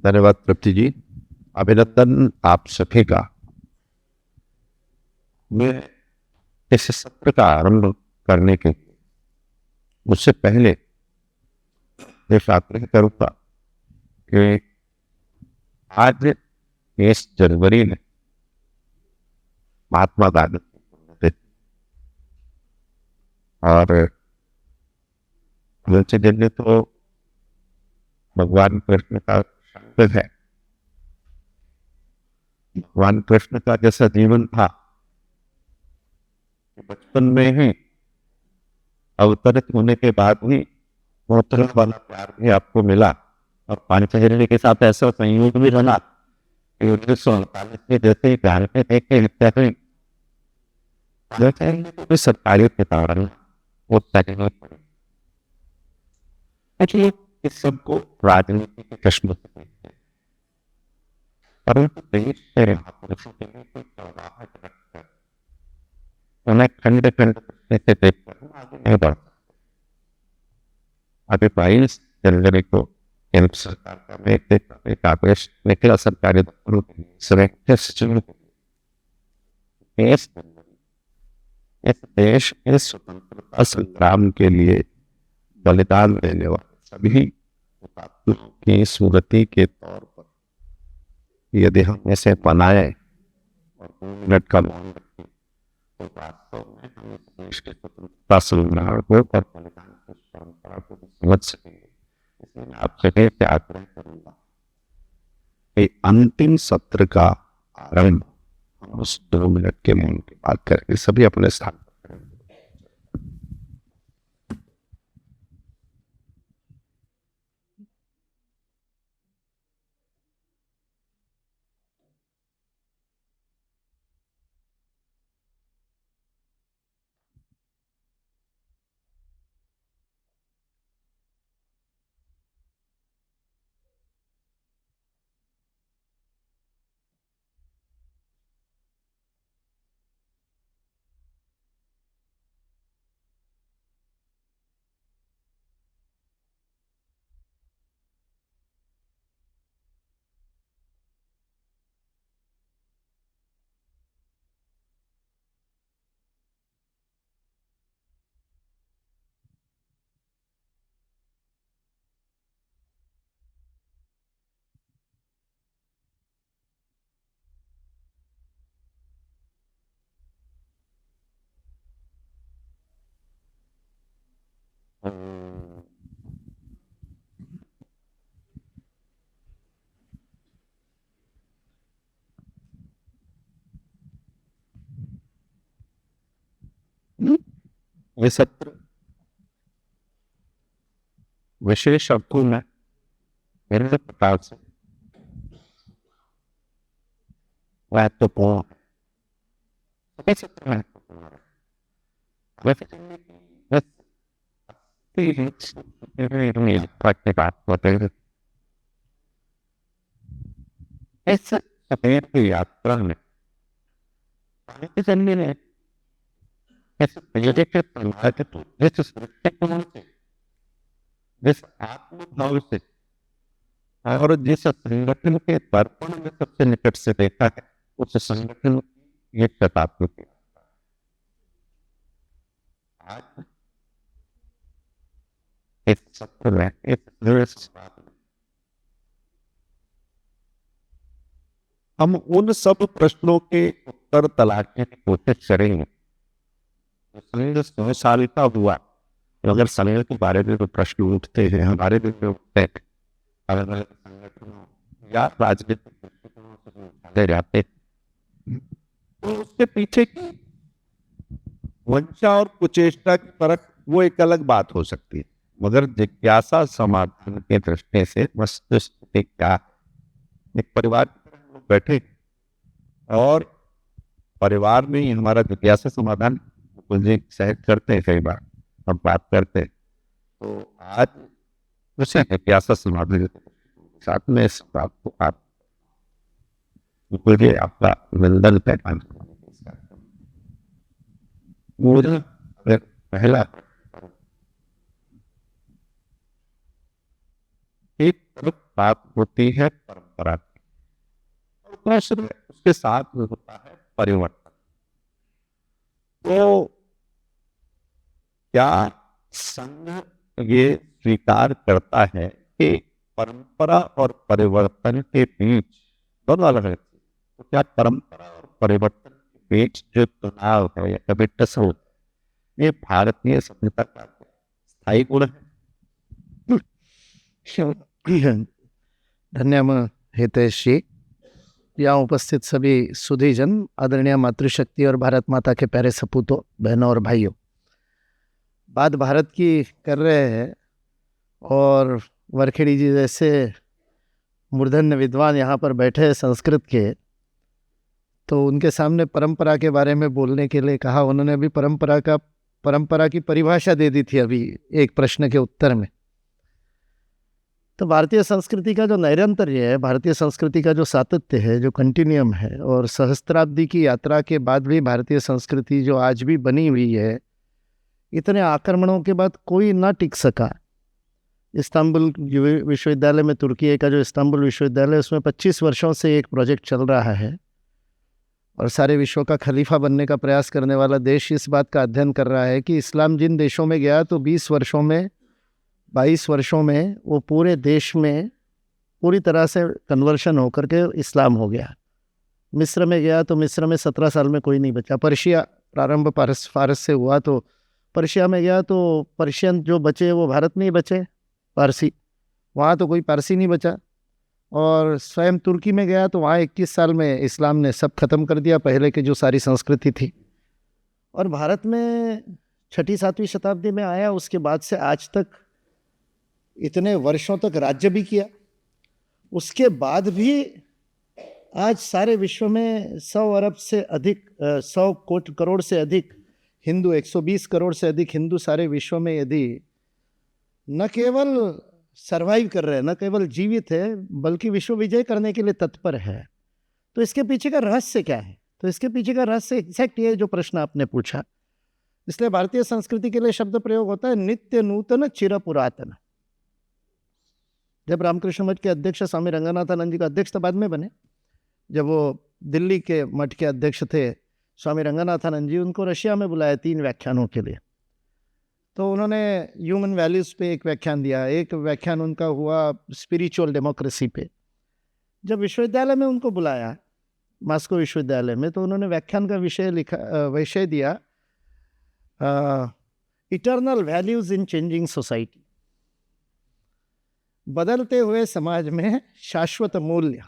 धन्यवाद तृप्ति जी। अभिनंदन आप सभी का। मैं इस सत्र का आरंभ करने के मुझसे पहले एक आग्रह करूंगा कि आज 23 जनवरी में महात्मा गांधी की पुण्यतिथि और तुलसी दिन तो भगवान कृष्ण का शब्द है। भगवान कृष्ण का जैसा जीवन था, बचपन में ही अवतरित होने के बाद भी मोहतरम वाला प्यार भी आपको मिला और पांचजन्य के साथ ऐसा संयोग भी बना कि 1948 में जैसे ही प्यार में देखे तो सरकारी के कारण वो सहमत पड़ी। इसलिए इस सबको राजनीति के चश्मे से देखते हैं, परंतु देश से महापुरुषों के लिए कोई चौराहा रखकर उन्हें खंड खंड से देखकर आगे नहीं बढ़ सकते। अभी 22 जनवरी को केंद्र सरकार का एक आदेश निकला सरकारी दफ्तरों के लिए सुरक्षा सचिवों के लिए। इस देश के स्वतंत्रता संग्राम के लिए बलिदान देने वाले सभी हुतात्माओं की स्मृति के तौर पर यदि हम ऐसे बनाए और 2 मिनट का मौन रखें तो वास्तव में हम इस देश के स्वतंत्रता संग्राम को और बलिदान की परंपरा को समझ सकेंगे। इसलिए मैं आपसे से आग्रह करूंगा कि अंतिम सत्र का आरंभ हम उस 2 मिनट के मौन की बात करेंगे। सभी अपने स्थान पर करेंगे। ये सत्र विशेष अर्थों में मेरे प्रकार से महत्वपूर्ण है। सत्र महत्वपूर्ण है। वैसे बात होते हैं इस सफेद की यात्रा में ने इस प्रोजेक्ट इस दृष्टिकोण से, जिस आत्मभाव से और जिस संगठन के दर्पण में सबसे निकट से देखा है उस संगठन की एक शताब्दी की आज इस सत्र में इस हम उन सब प्रश्नों के उत्तर तलाशने की कोशिश करेंगे। संघ 100 साल का हुआ, अगर संघ के बारे में तो प्रश्न उठते हैं, हमारे भी उठते हैं, अलग अलग संगठनों या राजनीतिक दृष्टिकोणों से उठाए जाते हैं, तो उसके पीछे की वंशा और कुचेष्टा की परख वो एक अलग बात हो सकती है, मगर जिज्ञासा समाधान के दृष्टि से वस्तुस्थिति क्या, एक परिवार की तरह हम लोग बैठे और परिवार में ही हमारा जिज्ञासा समाधान मुझे सहज करते हैं। कई बार हम बात करते हैं तो आज उसे जिज्ञासा समाधान साथ में इस बात को आप मुझे आपका अभिनंदन पैदा मुझे पहला एक तरफ बात होती है परंपरा की, और दूसरे उसके साथ में होता है परिवर्तन। तो क्या संघ ये स्वीकार करता है कि परंपरा और परिवर्तन के बीच दोनों अलग अलग चीज, तो क्या परंपरा और परिवर्तन के बीच जो चुनाव है या कमिटस होता है, ये भारतीय सभ्यता का स्थायी गुण है? धन्यवाद हितेश जी। यहाँ उपस्थित सभी सुधीजन, आदरणीय मातृशक्ति और भारत माता के प्यारे सपूतों, बहनों और भाइयों, बात भारत की कर रहे हैं और वरखेड़ी जी जैसे मूर्धन्य विद्वान यहाँ पर बैठे हैं संस्कृत के, तो उनके सामने परंपरा के बारे में बोलने के लिए कहा। उन्होंने अभी परंपरा की परिभाषा दे दी थी अभी एक प्रश्न के उत्तर में। तो भारतीय संस्कृति का जो नैरंतर्य है, भारतीय संस्कृति का जो सातत्य है, जो कंटिन्यूम है, और सहस्त्राब्दी की यात्रा के बाद भी भारतीय संस्कृति जो आज भी बनी हुई है, इतने आक्रमणों के बाद कोई ना टिक सका। इस्तांबुल विश्वविद्यालय में, तुर्की का जो इस्तांबुल विश्वविद्यालय, उसमें 25 वर्षों से एक प्रोजेक्ट चल रहा है और सारे विश्व का खलीफा बनने का प्रयास करने वाला देश इस बात का अध्ययन कर रहा है कि इस्लाम जिन देशों में गया तो 20 वर्षों में, 22 वर्षों में वो पूरे देश में पूरी तरह से कन्वर्शन होकर के इस्लाम हो गया। मिस्र में गया तो मिस्र में 17 साल में कोई नहीं बचा। पर्शिया प्रारंभ फारस से हुआ, तो पर्शिया में गया तो पर्शियन जो बचे वो भारत में ही बचे, पारसी, वहाँ तो कोई पारसी नहीं बचा। और स्वयं तुर्की में गया तो वहाँ 21 साल में इस्लाम ने सब खत्म कर दिया, पहले की जो सारी संस्कृति थी। और भारत में 6ठी-7वीं शताब्दी में आया, उसके बाद से आज तक इतने वर्षों तक राज्य भी किया। उसके बाद भी आज सारे विश्व में 100 अरब से अधिक, 100 करोड़ से अधिक हिंदू, 120 करोड़ से अधिक हिंदू सारे विश्व में यदि न केवल सरवाइव कर रहे हैं, न केवल जीवित है, बल्कि विश्व विजय करने के लिए तत्पर है, तो इसके पीछे का रहस्य क्या है? तो इसके पीछे का रहस्य एग्जैक्ट ये जो प्रश्न आपने पूछा। इसलिए भारतीय संस्कृति के लिए शब्द प्रयोग होता है नित्य नूतन चिर पुरातन। जब रामकृष्ण मठ के अध्यक्ष स्वामी रंगनाथानंद जी का अध्यक्ष तो बाद में बने, जब वो दिल्ली के मठ के अध्यक्ष थे स्वामी रंगनाथानंद जी, उनको रशिया में बुलाया 3 व्याख्यानों के लिए। तो उन्होंने ह्यूमन वैल्यूज़ पे एक व्याख्यान दिया, एक व्याख्यान उनका हुआ स्पिरिचुअल डेमोक्रेसी पे। जब विश्वविद्यालय में उनको बुलाया, मॉस्को विश्वविद्यालय में, तो उन्होंने व्याख्यान का विषय दिया इटर्नल वैल्यूज़ इन चेंजिंग सोसाइटी, बदलते हुए समाज में शाश्वत मूल्य।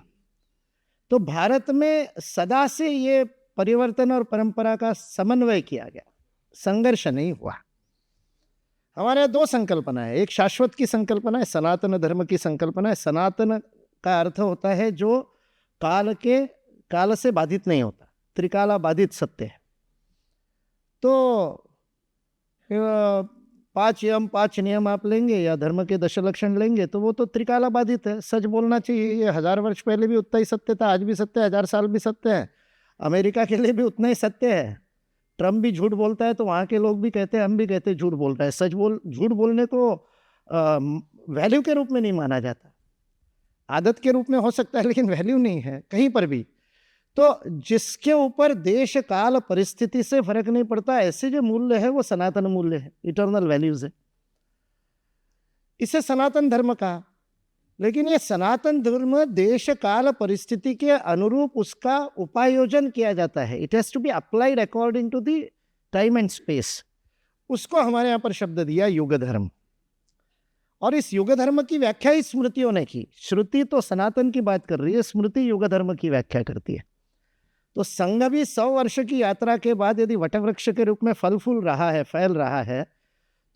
तो भारत में सदा से ये परिवर्तन और परंपरा का समन्वय किया गया, संघर्ष नहीं हुआ। हमारे यहाँ 2 संकल्पना है, एक शाश्वत की संकल्पना है, सनातन धर्म की संकल्पना है। सनातन का अर्थ होता है जो काल से बाधित नहीं होता, त्रिकाला बाधित सत्य है। तो 5 यम 5 नियम आप लेंगे या धर्म के 10 लक्षण लेंगे तो वो तो त्रिकाला बाधित है। सच बोलना चाहिए, ये 1000 वर्ष पहले भी उतना ही सत्य था, आज भी सत्य है, 1000 साल भी सत्य है। अमेरिका के लिए भी उतना ही सत्य है। ट्रम्प भी झूठ बोलता है तो वहाँ के लोग भी कहते हैं, हम भी कहते हैं झूठ बोलता है। झूठ बोलने को वैल्यू के रूप में नहीं माना जाता, आदत के रूप में हो सकता है, लेकिन वैल्यू नहीं है कहीं पर भी। तो जिसके ऊपर देश काल परिस्थिति से फर्क नहीं पड़ता, ऐसे जो मूल्य है वो सनातन मूल्य है, इटर्नल वैल्यूज है। इसे सनातन धर्म कहा। लेकिन ये सनातन धर्म देश काल परिस्थिति के अनुरूप उसका उपायोजन किया जाता है। It has to be applied according to the time and space. उसको हमारे यहाँ पर शब्द दिया युग धर्म। और इस युग धर्म की व्याख्या ही स्मृतियों ने की। श्रुति तो सनातन की बात कर रही है, स्मृति युग धर्म की व्याख्या करती है। तो संघ भी 100 वर्ष की यात्रा के बाद यदि वटवृक्ष के रूप में फल फूल रहा है, फैल रहा है,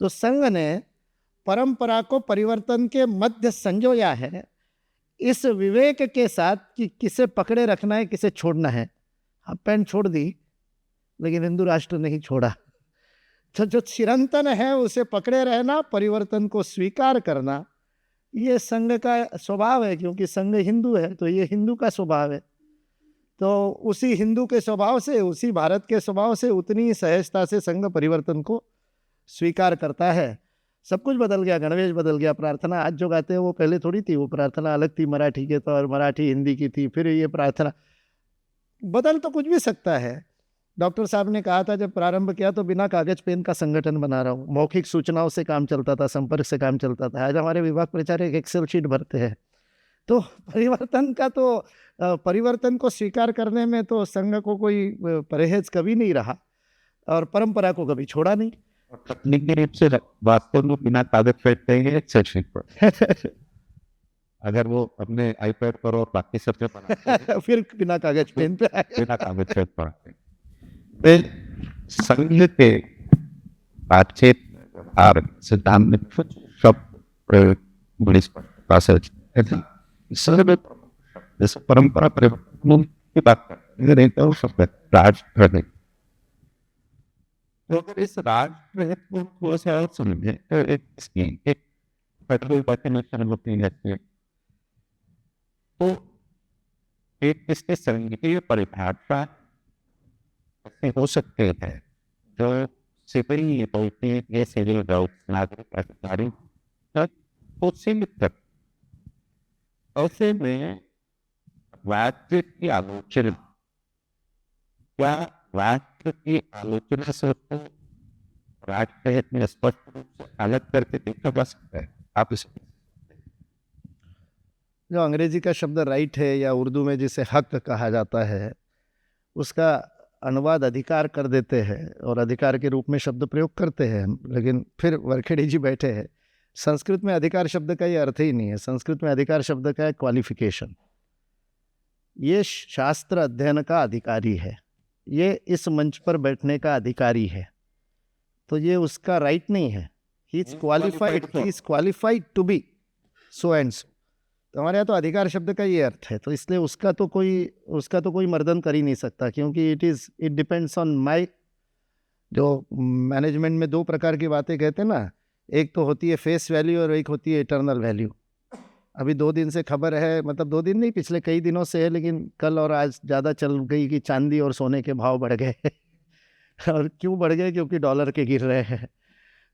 तो संघ ने परंपरा को परिवर्तन के मध्य संजोया है, इस विवेक के साथ कि किसे पकड़े रखना है, किसे छोड़ना है। हाफ पैंट छोड़ दी, लेकिन हिंदू राष्ट्र नहीं छोड़ा। तो जो चिरंतन है उसे पकड़े रहना, परिवर्तन को स्वीकार करना, ये संघ का स्वभाव है। क्योंकि संघ हिंदू है तो ये हिंदू का स्वभाव है। तो उसी हिंदू के स्वभाव से, उसी भारत के स्वभाव से उतनी सहजता से संघ परिवर्तन को स्वीकार करता है। सब कुछ बदल गया, गणवेश बदल गया। प्रार्थना आज जो गाते हैं वो पहले थोड़ी थी, वो प्रार्थना अलग थी, मराठी के तौर, मराठी हिंदी की थी, फिर ये प्रार्थना बदल तो कुछ भी सकता है। डॉक्टर साहब ने कहा था जब प्रारंभ किया तो बिना कागज पेन का संगठन बना रहा हूँ, मौखिक सूचनाओं से काम चलता था, संपर्क से काम चलता था। आज हमारे विभाग प्रचार एक एक्सेल शीट भरते हैं। तो परिवर्तन को स्वीकार करने में तो संघ को कोई परहेज कभी नहीं रहा और परंपरा को कभी छोड़ा नहीं। और तकनीकी रूप से वास्तव में बिना कागज पे कहेंगे एक्सेल शीट पर अगर वो अपने आईपैड पर और बाकी सब पे बनाते हैं, फिर बिना कागज पेन पे बिना कागज पे पढ़ाते हैं। फिर संघ के बातचीत व्यवहार सिद्धांत में कुछ शब्द प्रयोग बड़ी स्पष्टता से संघ में जैसे परंपरा परिवर्तन की बात करते हैं, अगर एक और शब्द है राष्ट्र, तो अगर इस राष्ट्र को थोड़ा सा और समझे तो एक फेडरल डेफिनेशन होती है, तो एक इसके संघीय परिभाषा ऐसे हो सकते हैं जो सिविल बोलते हैं, ये सिविल नागरिक अधिकारी को सीमित कर। ऐसे में राज्य की आलोचना, क्या राज्य की आलोचना से उसको राज्य हित में स्पष्ट रूप से अलग करके देखा जा सकता है? आप इसे जो अंग्रेजी का शब्द राइट है या उर्दू में जिसे हक कहा जाता है, उसका अनुवाद अधिकार कर देते हैं और अधिकार के रूप में शब्द प्रयोग करते हैं। लेकिन फिर वरखेड़ी जी बैठे हैं, संस्कृत में अधिकार शब्द का ये अर्थ ही नहीं है। संस्कृत में अधिकार शब्द का है क्वालिफिकेशन। ये शास्त्र अध्ययन का अधिकारी है, ये इस मंच पर बैठने का अधिकारी है, तो ये उसका राइट नहीं है। He is qualified to be so and so. तो हमारे यहाँ तो अधिकार शब्द का ये अर्थ है, तो इसलिए उसका तो कोई मर्दन कर ही नहीं सकता, क्योंकि इट डिपेंड्स ऑन माई। जो मैनेजमेंट में दो प्रकार की बातें कहते हैं ना, एक तो होती है फेस वैल्यू और एक होती है इटर्नल वैल्यू। अभी 2 दिन से खबर है, मतलब 2 दिन नहीं, पिछले कई दिनों से है, लेकिन कल और आज ज़्यादा चल गई कि चांदी और सोने के भाव बढ़ गए और क्यों बढ़ गए? क्योंकि डॉलर के गिर रहे हैं।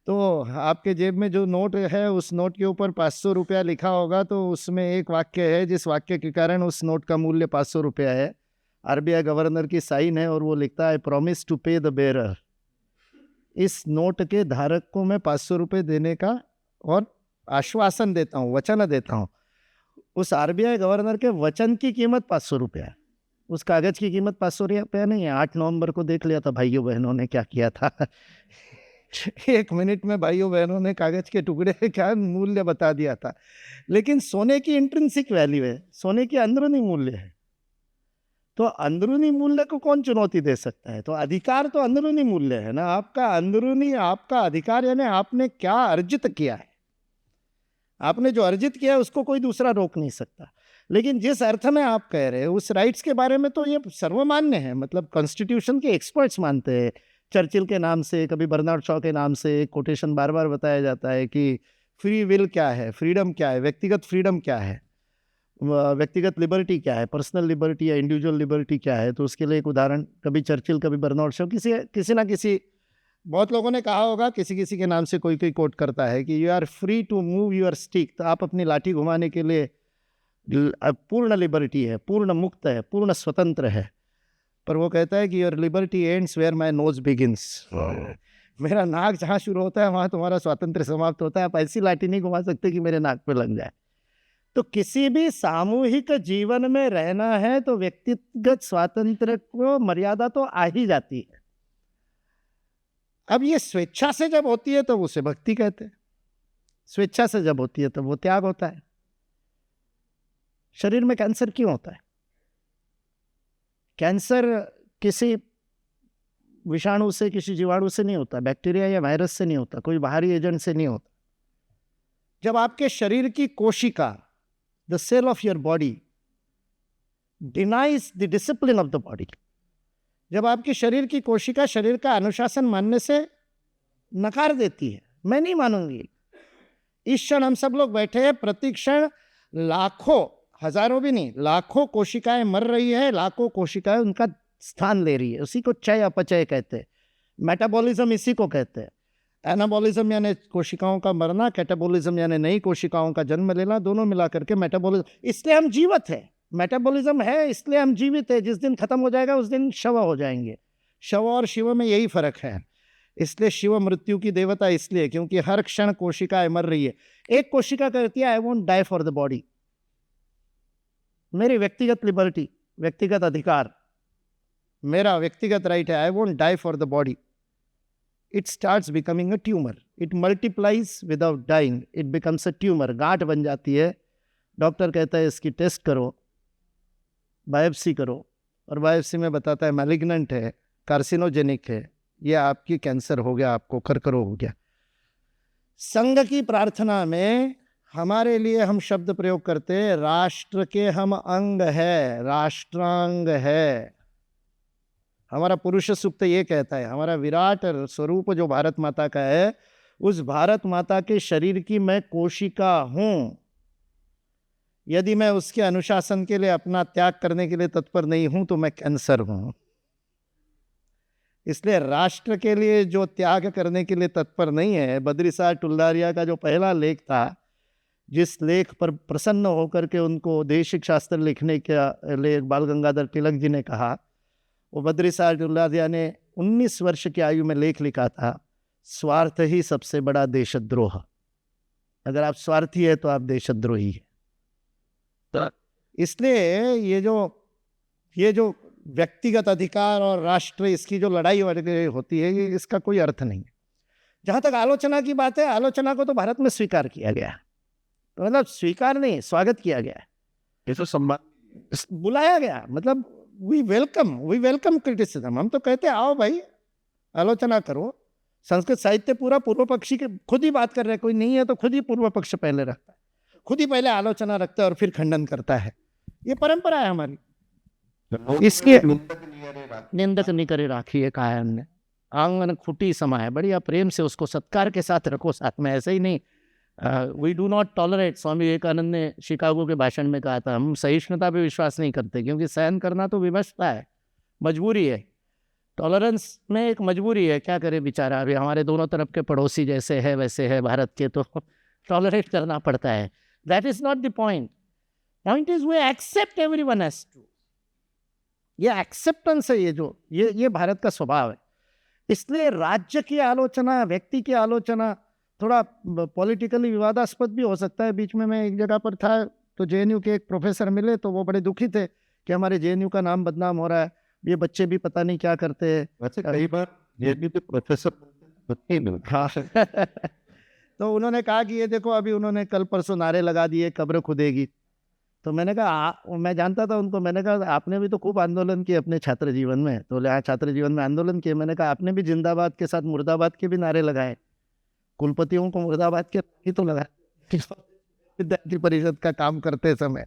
तो आपके जेब में जो नोट है, उस नोट के ऊपर 500 रुपया लिखा होगा, तो उसमें एक वाक्य है जिस वाक्य के कारण उस नोट का मूल्य 500 रुपया है। आरबीआई गवर्नर की साइन है और वो लिखता है प्रॉमिस टू पे द बेरर। इस नोट के धारक को मैं 500 रुपये देने का और आश्वासन देता हूँ, वचन देता हूँ। उस आरबीआई गवर्नर के वचन की कीमत 500 रुपया है, उस कागज की कीमत 500 रुपया नहीं है। 8 नवंबर को देख लिया था भाइयों बहनों ने क्या किया था 1 मिनट में भाइयों बहनों ने कागज के टुकड़े का मूल्य बता दिया था। लेकिन सोने की इंट्रिंसिक वैल्यू है, सोने की अंदरूनी मूल्य है। तो अंदरूनी मूल्य को कौन चुनौती दे सकता है? तो अधिकार तो अंदरूनी मूल्य है ना, आपका अंदरूनी, आपका अधिकार, यानी आपने क्या अर्जित किया है। आपने जो अर्जित किया है उसको कोई दूसरा रोक नहीं सकता। लेकिन जिस अर्थ में आप कह रहे हैं उस राइट्स के बारे में तो ये सर्वमान्य है, मतलब कॉन्स्टिट्यूशन के एक्सपर्ट्स मानते हैं। चर्चिल के नाम से, कभी बर्नार्ड शॉ के नाम से कोटेशन बार बार बताया जाता है कि फ्री विल क्या है, फ्रीडम क्या है, व्यक्तिगत फ्रीडम क्या है, व्यक्तिगत लिबर्टी क्या है, पर्सनल लिबर्टी या इंडिविजुअल लिबर्टी क्या है। तो उसके लिए एक उदाहरण, कभी चर्चिल कभी बर्नार्ड शॉ, किसी ना किसी, बहुत लोगों ने कहा होगा, किसी किसी के नाम से कोई कोई कोट करता है कि you are free to move your stick. तो आप अपनी लाठी घुमाने के लिए पूर्ण लिबर्टी है, पूर्ण मुक्त है, पूर्ण स्वतंत्र है। पर वो कहता है कि your liberty ends where my nose begins. मेरा नाक जहाँ शुरू होता है वहाँ तुम्हारा स्वातंत्र्य समाप्त होता है। आप ऐसी लाठी नहीं घुमा सकते कि मेरे नाक पे लग जाए। तो किसी भी सामूहिक जीवन में रहना है तो व्यक्तिगत स्वातंत्र्य को मर्यादा तो आ ही जाती है। अब ये स्वेच्छा से जब होती है तो उसे भक्ति कहते हैं, स्वेच्छा से जब होती है तो वो त्याग होता है। शरीर में कैंसर क्यों होता है? कैंसर किसी विषाणु से, किसी जीवाणु से नहीं होता, बैक्टीरिया या वायरस से नहीं होता, कोई बाहरी एजेंट से नहीं होता। जब आपके शरीर की कोशिका, the cell of your body denies the discipline of the body, जब आपकी शरीर की कोशिका शरीर का अनुशासन मानने से नकार देती है, मैं नहीं मानूंगी। इस क्षण हम सब लोग बैठे हैं, प्रति क्षण लाखों, हजारों भी नहीं, लाखों कोशिकाएं मर रही है, लाखों कोशिकाएं उनका स्थान ले रही है। उसी को क्षय अपचय कहते हैं, मेटाबॉलिज्म इसी को कहते हैं। एनाबॉलिज्म यानी कोशिकाओं का मरना, कैटाबॉलिज्म यानी नई कोशिकाओं का जन्म लेना, दोनों मिला करके मेटाबॉलिज्म। इसलिए हम जीवित है, मेटाबॉलिज्म है इसलिए हम जीवित है। जिस दिन खत्म हो जाएगा उस दिन शव हो जाएंगे। शव और शिव में यही फर्क है। इसलिए शिव मृत्यु की देवता इसलिए क्योंकि हर क्षण कोशिकाएं मर रही है। एक कोशिका कहती है I won't die for the body, मेरी व्यक्तिगत लिबर्टी, व्यक्तिगत अधिकार, मेरा व्यक्तिगत राइट है, I won't die for the body. It starts becoming a tumour, it multiplies without dying, it becomes a tumour, गांठ बन जाती है। डॉक्टर कहता है इसकी टेस्ट करो, बायोप्सी करो, और बायोप्सी में बताता है मैलिग्नेंट है, कार्सिनोजेनिक है, ये आपकी कैंसर हो गया, आपको कर्करोग हो गया। संघ की प्रार्थना में हमारे लिए हम शब्द प्रयोग करते हैं, राष्ट्र के हम अंग है, राष्ट्रांग है। हमारा पुरुष सूक्त ये कहता है, हमारा विराट स्वरूप जो भारत माता का है, उस भारत माता के शरीर की मैं कोशिका हूं। यदि मैं उसके अनुशासन के लिए अपना त्याग करने के लिए तत्पर नहीं हूं तो मैं कैंसर हूं। इसलिए राष्ट्र के लिए जो त्याग करने के लिए तत्पर नहीं है, बद्रीसार टुल्लारिया का जो पहला लेख था, जिस लेख पर प्रसन्न होकर के उनको देशिक शास्त्र लिखने के लिए बाल गंगाधर तिलक जी ने कहा, वो बद्रीसार टुल्लारिया ने 19 वर्ष की आयु में लेख लिखा था, स्वार्थ ही सबसे बड़ा देशद्रोह। अगर आप स्वार्थी है तो आप देशद्रोही है। तो इसलिए ये जो व्यक्तिगत अधिकार और राष्ट्र, इसकी जो लड़ाई होती है, ये इसका कोई अर्थ नहीं है। जहां तक आलोचना की बात है, आलोचना को तो भारत में स्वीकार किया गया है, तो मतलब स्वीकार नहीं, स्वागत किया गया है, ये तो सम्मान बुलाया गया। मतलब वी वेलकम क्रिटिसिज्म। हम तो कहते हैं आओ भाई आलोचना करो। संस्कृत साहित्य पूरा पूर्व पक्षी के खुद ही बात कर रहे हैं, कोई नहीं है तो खुद ही पूर्व पक्ष पहले रखता है, खुद ही पहले आलोचना रखता है और फिर खंडन करता है। ये परंपरा है हमारी। इसके निंदक नहीं करे राखी है, कहा है हमने, आंगन खुटी समाये, बढ़िया प्रेम से उसको सत्कार के साथ रखो साथ में, ऐसे ही नहीं। We do not tolerate, Swami Vivekananda ने शिकागो के भाषण में कहा था, हम सहिष्णुता पे विश्वास नहीं करते, क्योंकि सहन करना तो विवशता है, मजबूरी है। टॉलरेंस में एक मजबूरी है, क्या करे बेचारा, अभी हमारे दोनों तरफ के पड़ोसी जैसे है वैसे है भारत के, तो टॉलरेट करना पड़ता है। That is not the point. Point is we accept everyone as too. ये एक्सेप्टेंस है, ये भारत का स्वभाव है। इसलिए राज्य की आलोचना, व्यक्ति की आलोचना थोड़ा पॉलिटिकली विवादास्पद भी हो सकता है। बीच में मैं एक जगह पर था तो जेएनयू के एक प्रोफेसर मिले, तो वो बड़े दुखी थे कि हमारे जेएनयू का नाम बदनाम हो रहा है, ये बच्चे भी पता नहीं क्या करते हैं। वैसे कई बार जेएनयू के प्रोफेसर हाँ तो उन्होंने कहा कि ये देखो, अभी उन्होंने कल परसों नारे लगा दिए कब्र खुदेगी। तो मैंने कहा, मैं जानता था उनको, मैंने कहा आपने भी तो खूब आंदोलन किए अपने छात्र जीवन में। तो बोले हाँ, छात्र जीवन में आंदोलन किए। मैंने कहा आपने भी जिंदाबाद के साथ मुर्दाबाद के भी नारे लगाए, कुलपतियों को मुर्दाबाद के ही तो लगाए विद्यार्थी परिषद का काम करते समय।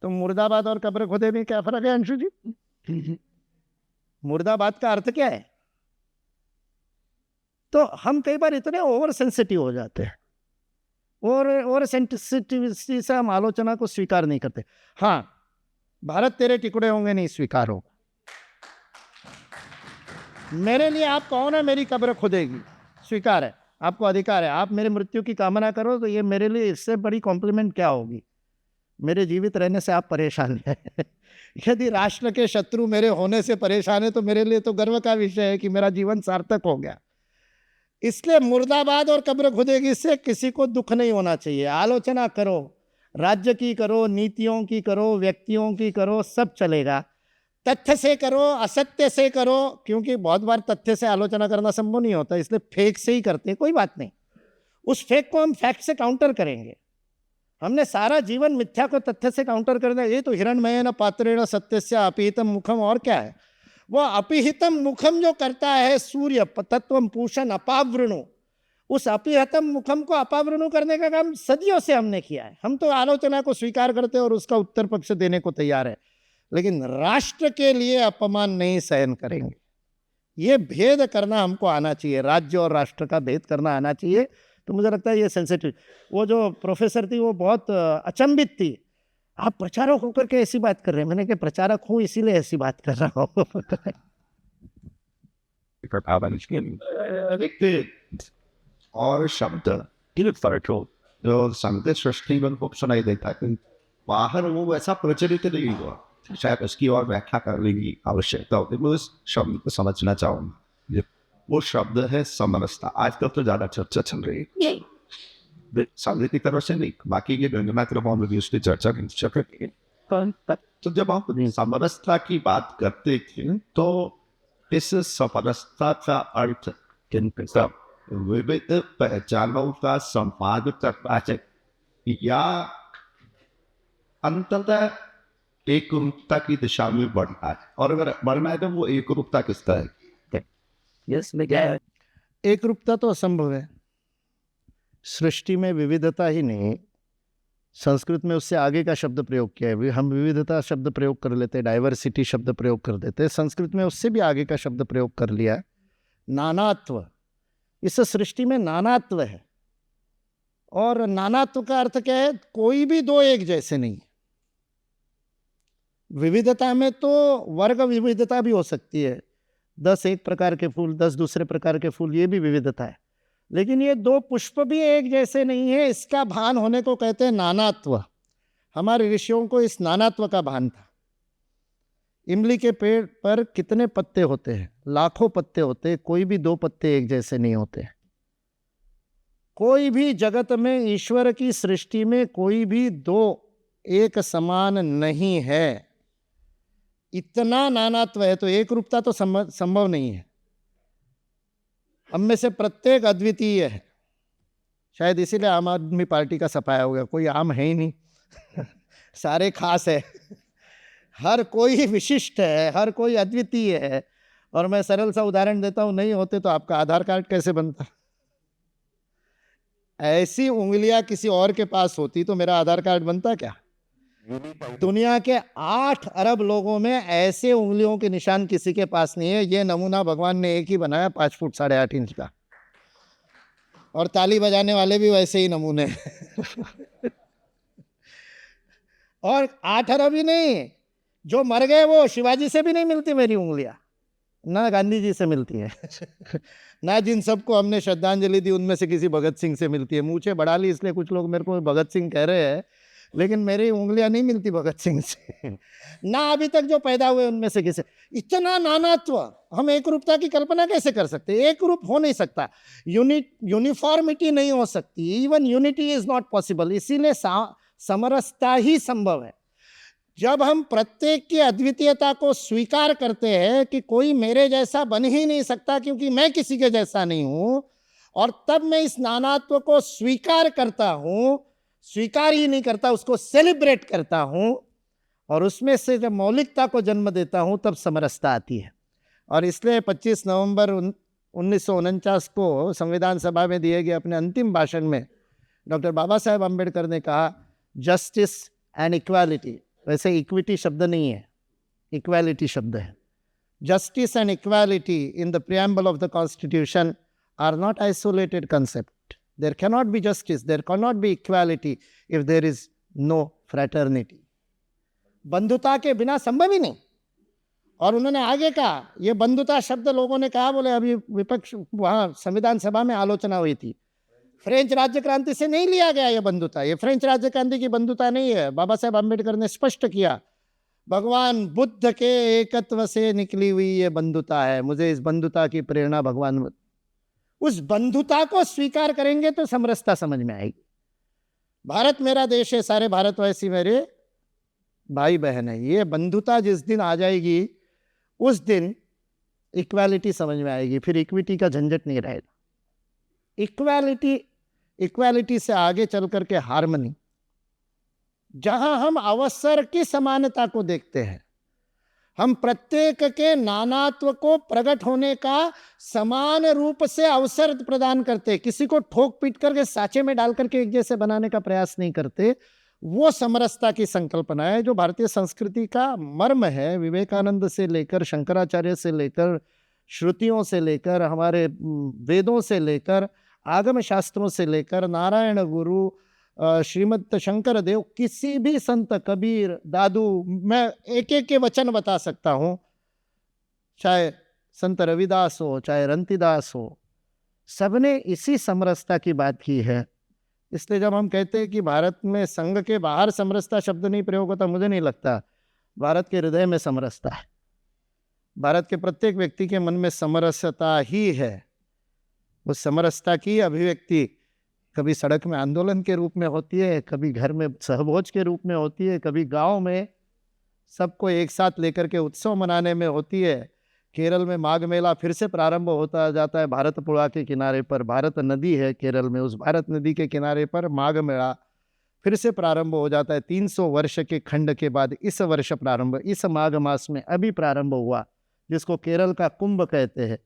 तो मुर्दाबाद और कब्र खुदे में क्या फर्क है अंशु जी? मुर्दाबाद का अर्थ क्या है? तो हम कई बार इतने ओवर सेंसिटिव हो जाते हैं, और सेंसिटिविटी से हम आलोचना को स्वीकार नहीं करते। हाँ, भारत तेरे टुकड़े होंगे नहीं स्वीकार होगा। मेरे लिए आप कौन है, मेरी कब्र खुदेगी, स्वीकार है, आपको अधिकार है। आप मेरे मृत्यु की कामना करो तो ये मेरे लिए इससे बड़ी कॉम्प्लीमेंट क्या होगी? मेरे जीवित रहने से आप परेशान हैं यदि राष्ट्र के शत्रु मेरे होने से परेशान है तो मेरे लिए तो गर्व का विषय है कि मेरा जीवन सार्थक हो गया। इसलिए मुर्दाबाद और कब्र खुदेगी से किसी को दुख नहीं होना चाहिए। आलोचना करो, राज्य की करो, नीतियों की करो, व्यक्तियों की करो, सब चलेगा। तथ्य से करो, असत्य से करो, क्योंकि बहुत बार तथ्य से आलोचना करना संभव नहीं होता, इसलिए फेक से ही करते हैं। कोई बात नहीं, उस फेक को हम फैक्ट से काउंटर करेंगे। हमने सारा जीवन मिथ्या को तथ्य से काउंटर करना। ये तो हिरण्मयेन पात्रेण सत्यस्य अपिहितम मुखम, और क्या है वो अपिहितम मुखम जो करता है सूर्य तत्वम पूषण अपावृणु, उस अपिहितम मुखम को अपावृणु करने का काम सदियों से हमने किया है। हम तो आलोचना को स्वीकार करते हैं और उसका उत्तर पक्ष देने को तैयार है, लेकिन राष्ट्र के लिए अपमान नहीं सहन करेंगे। ये भेद करना हमको आना चाहिए, राज्य और राष्ट्र का भेद करना आना चाहिए। तो मुझे लगता है ये सेंसिटिव, वो जो प्रोफेसर थी वो बहुत अचंभित थी, आप प्रचारक होकर के ऐसी बात कर रहे हैं। मैंने कहा प्रचारक हूँ इसीलिए ऐसी बात कर रहा हूँ और शब्द की फर्क हो, जो शब्द सृष्टि में खूब सुनाई देता है, बाहर वो वैसा प्रचलित नहीं हुआ। शायद उसकी और व्याख्या करने की आवश्यकता होती है। मैं उस शब्द को समझना चाहूँगा। वो शब्द है समरसता। आजकल तो ज़्यादा चर्चा चल रही है शब्द की तरफ से नहीं, बाकी के व्यंजना क्रमों में भी उसकी चर्चा चल रही है। तो जब आप समरसता की बात करते थे तो इस समरसता का अर्थ विविध पहचानों का संवाद करना है या अंततः एक रूपता की दिशा में बढ़ना है? और अगर बढ़ना है तो वो एक रूपता किस तरह है? यस मैं क्या एक रूपता तो असंभव है। सृष्टि में विविधता ही नहीं, संस्कृत में उससे आगे का शब्द प्रयोग किया है। हम विविधता शब्द प्रयोग कर लेते, डाइवर्सिटी शब्द प्रयोग कर देते, संस्कृत में उससे भी आगे का शब्द प्रयोग कर लिया है, नानात्व। इस सृष्टि में नानात्व है, और नानात्व का अर्थ क्या है? कोई भी दो एक जैसे नहीं। विविधता में तो वर्ग विविधता भी हो सकती है, 10 एक प्रकार के फूल, 10 दूसरे प्रकार के फूल, ये भी विविधता है। लेकिन ये दो पुष्प भी एक जैसे नहीं है, इसका भान होने को कहते हैं नानात्व। हमारे ऋषियों को इस नानात्व का भान था। इमली के पेड़ पर कितने पत्ते होते हैं? लाखों पत्ते होते हैं, कोई भी दो पत्ते एक जैसे नहीं होते। कोई भी जगत में, ईश्वर की सृष्टि में कोई भी दो एक समान नहीं है। इतना नानात्व है, तो एक रूपता तो संभव नहीं है। हम में से प्रत्येक अद्वितीय है। शायद इसीलिए आम आदमी पार्टी का सफाया हो गया, कोई आम है ही नहीं सारे खास है हर कोई विशिष्ट है, हर कोई अद्वितीय है। और मैं सरल सा उदाहरण देता हूं, नहीं होते तो आपका आधार कार्ड कैसे बनता? ऐसी उंगलियां किसी और के पास होती तो मेरा आधार कार्ड बनता क्या? दुनिया के 8 अरब लोगों में ऐसे उंगलियों के निशान किसी के पास नहीं है। ये नमूना भगवान ने एक ही बनाया, 5 फुट 8.5 इंच का, और ताली बजाने वाले भी वैसे ही नमूने और 8 अरब ही नहीं, जो मर गए वो शिवाजी से भी नहीं मिलती मेरी उंगलियां, ना गांधी जी से मिलती है ना जिन सबको हमने श्रद्धांजलि दी उनमें से किसी भगत सिंह से मिलती है। मूछें बढ़ा ली इसलिए कुछ लोग मेरे को भगत सिंह कह रहे हैं, लेकिन मेरी उंगलियां नहीं मिलती भगत सिंह से ना अभी तक जो पैदा हुए उनमें से किसी। इतना नानात्व, हम एक रूपता की कल्पना कैसे कर सकते? एक रूप हो नहीं सकता, यूनिफॉर्मिटी नहीं हो सकती, even unity is not possible. इसीलिए समरसता ही संभव है। जब हम प्रत्येक की अद्वितीयता को स्वीकार करते हैं कि कोई मेरे जैसा बन ही नहीं सकता क्योंकि मैं किसी के जैसा नहीं हूं, और तब मैं इस नानात्व को स्वीकार करता हूं, स्वीकार ही नहीं करता, उसको सेलिब्रेट करता हूं, और उसमें से जब मौलिकता को जन्म देता हूं तब समरसता आती है। और इसलिए 25 नवंबर 1949 को संविधान सभा में दिए गए अपने अंतिम भाषण में डॉक्टर बाबा साहेब आम्बेडकर ने कहा, जस्टिस एंड इक्वालिटी, वैसे इक्विटी शब्द नहीं है, इक्वालिटी शब्द है। Justice and equality in the preamble of the constitution are not isolated concept. There cannot be justice, there cannot be equality if there is no fraternity. बंधुता के बिना संभव ही नहीं। और उन्होंने आगे कहा, ये बंधुता शब्द लोगों ने कहा, बोले अभी विपक्ष वहाँ संविधान सभा में आलोचना हुई थी, फ्रेंच राज्य क्रांति से नहीं लिया गया ये बंधुता, ये फ्रेंच राज्य क्रांति की बंधुता नहीं है। बाबा साहेब आम्बेडकर ने स्पष्ट किया, भगवान बुद्ध के एकत्व से निकली हुई ये बंधुता है, मुझे इस बंधुता की प्रेरणा भगवान। उस बंधुता को स्वीकार करेंगे तो समरसता समझ में आएगी। भारत मेरा देश है, सारे भारतवासी मेरे भाई बहन है। ये बंधुता जिस दिन आ जाएगी उस दिन इक्वालिटी समझ में आएगी, फिर इक्विटी का झंझट नहीं रहेगा। इक्वालिटी से आगे चल करके हार्मनी, जहां हम अवसर की समानता को देखते हैं, हम प्रत्येक के नानात्व को प्रकट होने का समान रूप से अवसर प्रदान करते, किसी को ठोक पीट करके साँचे में डाल करके एक जैसे बनाने का प्रयास नहीं करते। वो समरसता की संकल्पना है जो भारतीय संस्कृति का मर्म है। विवेकानंद से लेकर शंकराचार्य से लेकर, श्रुतियों से लेकर, हमारे वेदों से लेकर, आगम शास्त्रों से लेकर, नारायण गुरु, श्रीमद शंकर देव, किसी भी संत, कबीर, दादू, मैं एक एक के वचन बता सकता हूँ, चाहे संत रविदास हो, चाहे रंतिदास हो, सबने इसी समरसता की बात की है। इसलिए जब हम कहते हैं कि भारत में संघ के बाहर समरसता शब्द नहीं प्रयोग होता, मुझे नहीं लगता। भारत के हृदय में समरसता है। भारत के प्रत्येक व्यक्ति के मन में समरसता ही है। उस समरसता की अभिव्यक्ति कभी सड़क में आंदोलन के रूप में होती है, कभी घर में सहभोज के रूप में होती है, कभी गांव में सबको एक साथ लेकर के उत्सव मनाने में होती है। केरल में माघ मेला फिर से प्रारंभ होता जाता है भारतपुड़ा के किनारे पर। भारत नदी है केरल में, उस भारत नदी के किनारे पर माघ मेला फिर से प्रारंभ हो जाता है। 300 वर्ष के खंड के बाद इस वर्ष प्रारंभ, इस माघ मास में अभी प्रारंभ हुआ, जिसको केरल का कुंभ कहते हैं।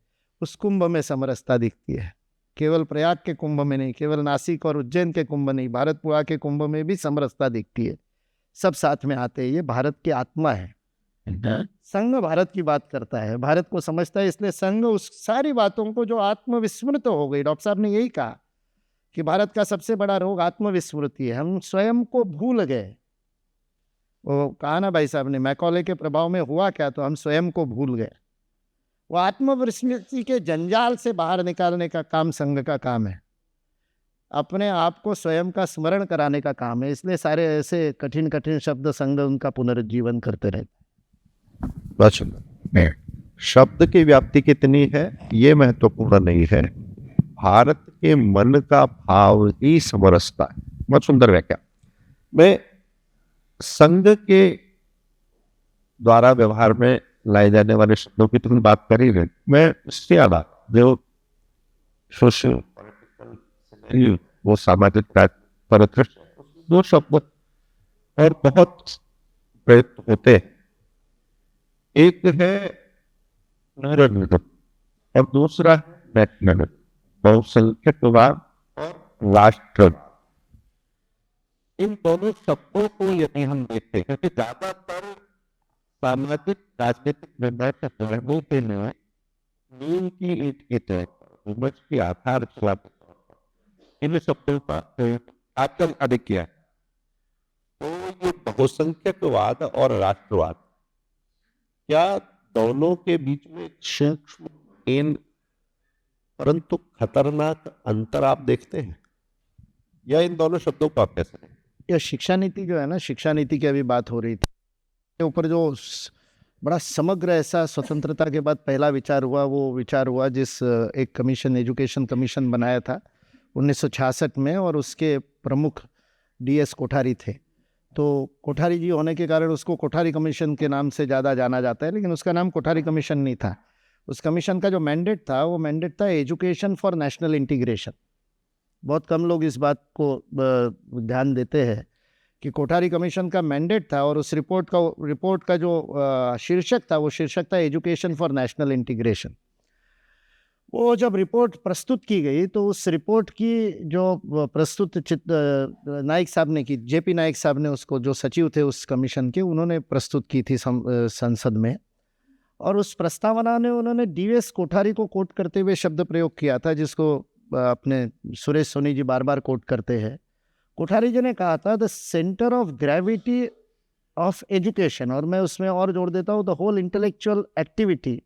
उस कुंभ में समरसता दिखती है। केवल प्रयाग के कुंभ में नहीं, केवल नासिक और उज्जैन के कुंभ नहीं, भारतपुड़ा के कुंभ में भी समरसता दिखती है। सब साथ में आते हैं। ये भारत की आत्मा है। संघ भारत की बात करता है, भारत को समझता है। इसलिए संघ उस सारी बातों को जो आत्मविस्मृत हो गई, डॉक्टर साहब ने यही कहा कि भारत का सबसे बड़ा रोग आत्मविस्मृति है। हम स्वयं को भूल गए। वो कहा ना भाई साहब ने, मैकॉले के प्रभाव में हुआ क्या, तो हम स्वयं को भूल गए। वो आत्मविस्मृति के जंजाल से बाहर निकालने का काम संघ का काम है। अपने आप को स्वयं का स्मरण कराने का काम है। इसलिए सारे ऐसे कठिन कठिन शब्द संघ उनका पुनरुज्जीवन करते रहते। शब्द की व्याप्ति कितनी है ये महत्वपूर्ण नहीं है, भारत के मन का भाव ही समरसता है। बहुत सुंदर व्याख्या। मैं संघ के द्वारा व्यवहार में लाए जाने वाले शब्दों की तुम बात कर ही रहे, मैं इसके अलावा जो सोशल पॉलिटिकल वो सामाजिक परिदृश्य, दो शब्द और बहुत प्रयुक्त होते हैं। एक है नरेंद्र और दूसरा है नेशनल, बहुसंख्यकवाद और राष्ट्रवाद। इन दोनों शब्दों को यदि हम देखते हैं, क्योंकि ज्यादातर सामाजिक राजनीतिक निर्णय का निर्णय के लिए नींव की ईंट की तरह उमस की आधारशिला के तौर पर इन शब्दों का आचरण अधिक किया है। तो ये बहुसंख्यकवाद और राष्ट्रवाद, क्या दोनों के बीच में सूक्ष्म परंतु खतरनाक अंतर आप देखते हैं, या इन दोनों शब्दों को आप कैसे हैं? यह शिक्षा नीति जो है ना, शिक्षा नीति की अभी बात हो रही थी, के ऊपर जो बड़ा समग्र ऐसा स्वतंत्रता के बाद पहला विचार हुआ, वो विचार हुआ जिस एक कमीशन, एजुकेशन कमीशन बनाया था 1966 में, और उसके प्रमुख DS कोठारी थे। तो कोठारी जी होने के कारण उसको कोठारी कमीशन के नाम से ज़्यादा जाना जाता है, लेकिन उसका नाम कोठारी कमीशन नहीं था। उस कमीशन का जो मैंडेट था, वो मैंडेट था एजुकेशन फॉर नेशनल इंटीग्रेशन। बहुत कम लोग इस बात को ध्यान देते हैं कि कोठारी कमीशन का मैंडेट था, और उस रिपोर्ट का जो शीर्षक था, वो शीर्षक था एजुकेशन फॉर नेशनल इंटीग्रेशन। वो जब रिपोर्ट प्रस्तुत की गई, तो उस रिपोर्ट की जो प्रस्तुत नाइक साहब ने की, JP नाइक साहब ने उसको, जो सचिव थे उस कमीशन के, उन्होंने प्रस्तुत की थी संसद में। और उस प्रस्तावना ने उन्होंने DS कोठारी को कोट करते हुए शब्द प्रयोग किया था, जिसको अपने सुरेश सोनी जी बार बार कोट करते हैं। कोठारी जी ने कहा था, the centre of gravity of education, और मैं उसमें और जोड़ देता हूँ, the whole intellectual activity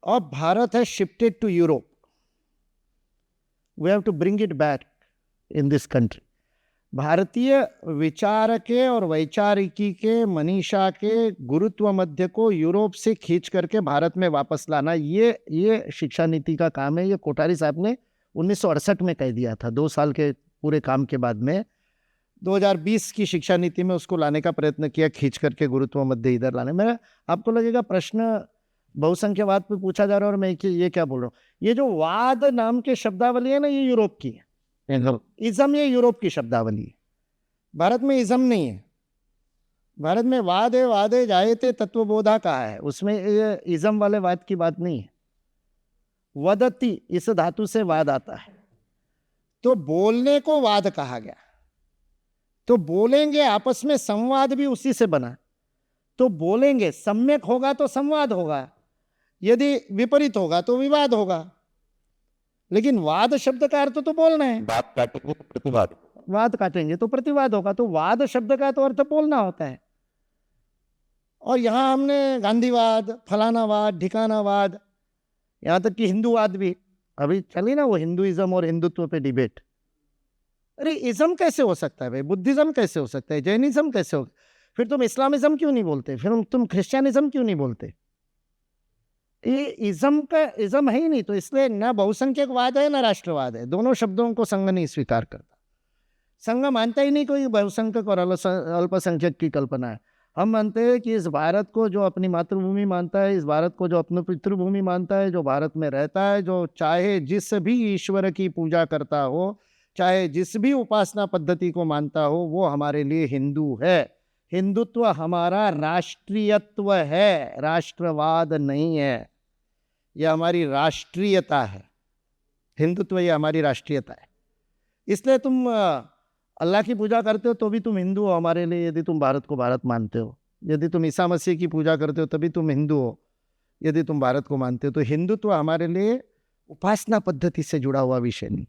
of Bharat has shifted to Europe. We have to bring it back in this country. भारतीय विचार के और वैचारिकी के, मनीषा के गुरुत्व मध्य को यूरोप से खींच करके भारत में वापस लाना, ये शिक्षा नीति का काम है। ये कोठारी साहब ने 1968 में कह दिया था। 2 साल के पूरे काम के बाद में 2020 की शिक्षा नीति में उसको लाने का प्रयत्न किया, खींच करके गुरुत्व मध्य इधर लाने में। आपको लगेगा प्रश्न बहुसंख्यवाद पे पूछा जा रहा है और मैं ये क्या बोल रहा हूँ। ये जो वाद नाम के शब्दावली है ना, ये यूरोप की है। इज्म ये यूरोप की शब्दावली है, भारत में इज्म नहीं है। भारत में वाद है, वादे जायते तत्वबोधा कहा है, उसमें इज्म वाले वाद की बात नहीं है। वदति इस धातु से वाद आता है, तो बोलने को वाद कहा गया। तो बोलेंगे आपस में, संवाद भी उसी से बना। तो बोलेंगे, सम्यक होगा तो संवाद होगा, यदि विपरीत होगा तो विवाद होगा। लेकिन वाद शब्द का अर्थ तो बोलना है। बात काटेंगे तो प्रतिवाद, वाद काटेंगे तो प्रतिवाद होगा। तो वाद शब्द का तो अर्थ बोलना होता है। और यहाँ हमने गांधीवाद, फलानावाद, ढिकानावाद, यहाँ तक कि हिंदूवाद भी अभी चली ना वो हिंदुइज्म और हिंदुत्व पे डिबेट। अरे इज्म कैसे हो सकता है भाई, बुद्धिज्म कैसे हो सकता है, जैनिज्म कैसे हो, फिर तुम इस्लामिज्म क्यों नहीं बोलते, फिर तुम क्रिश्चियनिज्म क्यों नहीं बोलते? ये इज्म का इज्म है ही नहीं, तो इसलिए ना बहुसंख्यकवाद है ना राष्ट्रवाद है, दोनों शब्दों को संघ नहीं स्वीकार करता। संघ मानता ही नहीं कोई बहुसंख्यक और अल्पसंख्यक की कल्पना है। हम मानते हैं कि इस भारत को जो अपनी मातृभूमि मानता है, इस भारत को जो अपनी पितृभूमि मानता है, जो भारत में रहता है, जो चाहे जिस भी ईश्वर की पूजा करता हो, चाहे जिस भी उपासना पद्धति को मानता हो, वो हमारे लिए हिंदू है। हिंदुत्व हमारा राष्ट्रीयत्व है, राष्ट्रवाद नहीं है। यह हमारी राष्ट्रीयता है, हिंदुत्व ये हमारी राष्ट्रीयता है। इसलिए तुम अल्लाह की पूजा करते हो तो भी तुम हिंदू हो हमारे लिए, यदि तुम भारत को भारत मानते हो। यदि तुम ईसा मसीह की पूजा करते हो तभी तुम हिंदू हो, यदि तुम भारत को मानते हो। तो हिंदुत्व हमारे लिए उपासना पद्धति से जुड़ा हुआ विषय नहीं।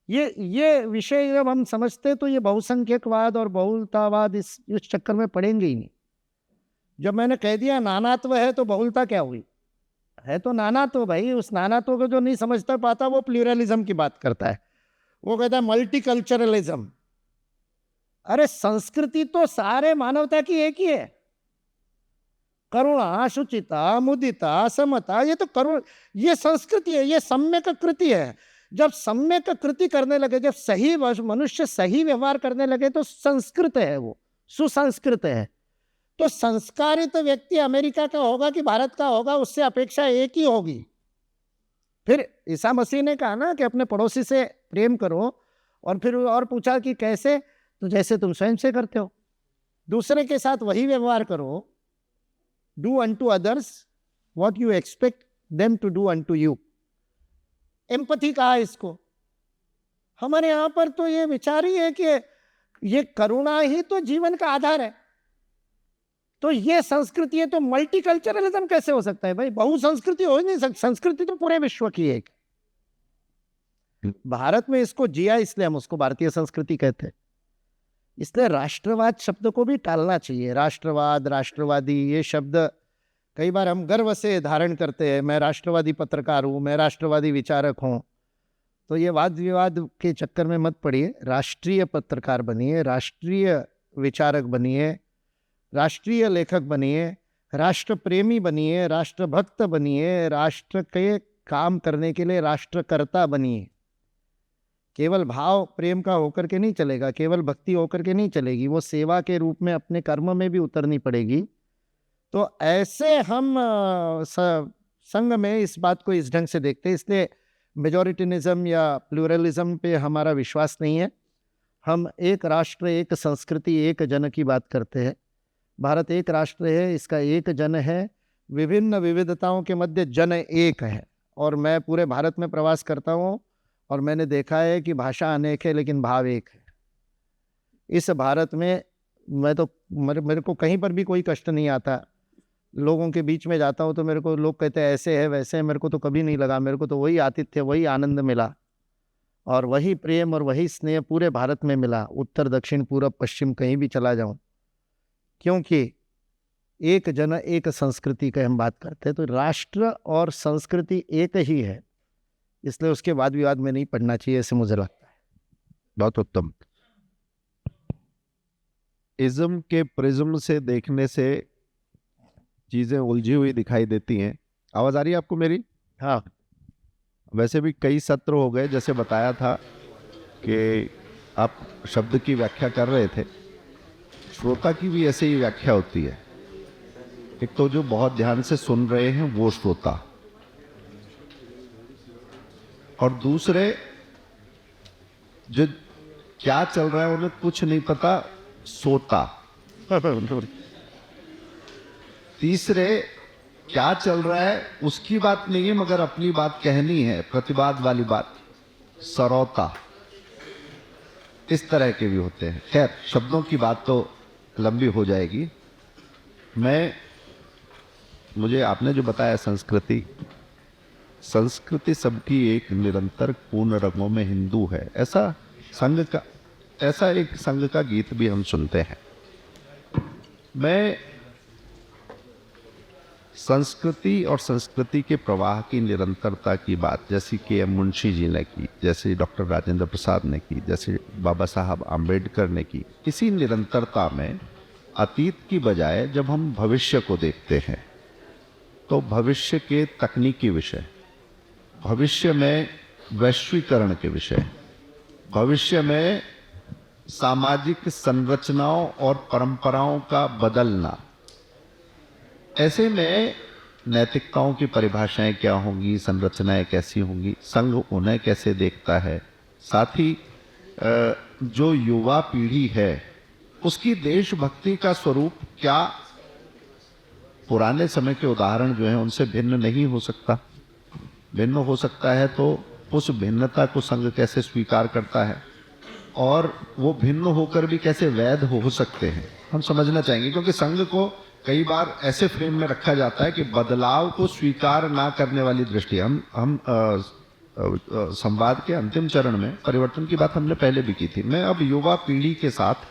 ये विषय जब हम समझते तो ये बहुसंख्यकवाद और बहुलतावाद इस चक्कर में पड़ेंगे ही नहीं। जब मैंने कह दिया नानात्व है तो बहुलता क्या हुई? है तो नानात्व भाई। उस नानात्व को जो नहीं समझता पाता वो प्लूरलिज्म की बात करता है, वो कहता है मल्टीकल्चरलिज्म। अरे संस्कृति तो सारे मानवता की एक ही है। करुणा, शुचिता, मुदिता, समता, ये तो ये संस्कृति है, ये सम्यक कृति है। जब सम्यक कृति करने लगे, जब सही मनुष्य सही व्यवहार करने लगे तो संस्कृत है, वो सुसंस्कृत है। तो संस्कारित व्यक्ति अमेरिका का होगा कि भारत का होगा, उससे अपेक्षा एक ही होगी। फिर ईसा मसीह ने कहा ना कि अपने पड़ोसी से प्रेम करो, और फिर और पूछा कि कैसे? तो जैसे तुम स्वयं से करते हो। दूसरे के साथ वही व्यवहार करो। Do unto others what you expect them to do unto you. Empathy कहा इसको। हमारे यहाँ पर तो ये विचार ही है कि ये करुणा ही तो जीवन का आधार है। तो ये संस्कृति है, तो मल्टीकल्चरलिज्म कैसे हो सकता है भाई? बहुसंस्कृति हो ही नहीं सकती। संस्कृति तो पूरे विश्व की एक। भारत में इसको जिया, इसलिए हम उसको भारतीय संस्कृति कहते हैं। इसलिए राष्ट्रवाद शब्द को भी टालना चाहिए। राष्ट्रवाद, राष्ट्रवादी, ये शब्द कई बार हम गर्व से धारण करते हैं। मैं राष्ट्रवादी पत्रकार हूँ, मैं राष्ट्रवादी विचारक हूँ। तो ये वाद विवाद के चक्कर में मत पड़िए। राष्ट्रीय पत्रकार बनिए, राष्ट्रीय विचारक बनिए, राष्ट्रीय लेखक बनिए, राष्ट्र प्रेमी बनिए, राष्ट्रभक्त बनिए, राष्ट्र के काम करने के लिए राष्ट्रकर्ता बनिए। केवल भाव प्रेम का होकर के नहीं चलेगा, केवल भक्ति होकर के नहीं चलेगी, वो सेवा के रूप में अपने कर्म में भी उतरनी पड़ेगी। तो ऐसे हम संघ में इस बात को इस ढंग से देखते हैं। इसलिए मेजॉरिटिनिज्म या प्लूरलिज्म पे हमारा विश्वास नहीं है। हम एक राष्ट्र, एक संस्कृति, एक जन की बात करते हैं। भारत एक राष्ट्र है, इसका एक जन है, विभिन्न विविधताओं के मध्य जन एक है। और मैं पूरे भारत में प्रवास करता हूँ और मैंने देखा है कि भाषा अनेक है लेकिन भाव एक है। इस भारत में मैं तो मेरे को कहीं पर भी कोई कष्ट नहीं आता। लोगों के बीच में जाता हूँ तो मेरे को लोग कहते हैं ऐसे है वैसे है, मेरे को तो कभी नहीं लगा। मेरे को तो वही आतिथ्य, वही आनंद मिला और वही प्रेम और वही स्नेह पूरे भारत में मिला। उत्तर, दक्षिण, पूर्व, पश्चिम कहीं भी चला जाऊँ, क्योंकि एक जन एक संस्कृति का हम बात करते हैं। तो राष्ट्र और संस्कृति एक ही है, इसलिए उसके वाद विवाद में नहीं पड़ना चाहिए, ऐसे मुझे लगता है। बहुत उत्तम। इज्म के प्रिज्म से देखने से चीजें उलझी हुई दिखाई देती हैं। आवाज आ रही है आपको मेरी? हाँ, वैसे भी कई सत्र हो गए, जैसे बताया था कि आप शब्द की व्याख्या कर रहे थे। श्रोता की भी ऐसे ही व्याख्या होती है। एक तो जो बहुत ध्यान से सुन रहे हैं वो श्रोता, और दूसरे जो क्या चल रहा है उन्हें कुछ नहीं पता, सोता। तीसरे क्या चल रहा है उसकी बात नहीं है मगर अपनी बात कहनी है, प्रतिवाद वाली बात, सरौता। इस तरह के भी होते हैं। खैर, शब्दों की बात तो लंबी हो जाएगी। मुझे आपने जो बताया संस्कृति सबकी एक निरंतर पूर्ण रंगों में हिंदू है, ऐसा एक संघ का गीत भी हम सुनते हैं। मैं संस्कृति और संस्कृति के प्रवाह की निरंतरता की बात जैसे कि एम मुंशी जी ने की, जैसे डॉक्टर राजेंद्र प्रसाद ने की, जैसे बाबा साहब आम्बेडकर ने की, इसी निरंतरता में अतीत की बजाय जब हम भविष्य को देखते हैं तो भविष्य के तकनीकी विषय, भविष्य में वैश्वीकरण के विषय, भविष्य में सामाजिक संरचनाओं और परंपराओं का बदलना, ऐसे में नैतिकताओं की परिभाषाएं क्या होंगी, संरचनाएं कैसी होंगी, संघ उन्हें कैसे देखता है, साथ ही जो युवा पीढ़ी है उसकी देशभक्ति का स्वरूप क्या पुराने समय के उदाहरण जो हैं उनसे भिन्न नहीं हो सकता। भिन्न हो सकता है तो उस भिन्नता को संघ कैसे स्वीकार करता है और वो भिन्न होकर भी कैसे वैध हो सकते हैं, हम समझना चाहेंगे। क्योंकि संघ को कई बार ऐसे फ्रेम में रखा जाता है कि बदलाव को स्वीकार ना करने वाली दृष्टि। हम संवाद के अंतिम चरण में परिवर्तन की बात हमने पहले भी की थी। मैं अब युवा पीढ़ी के साथ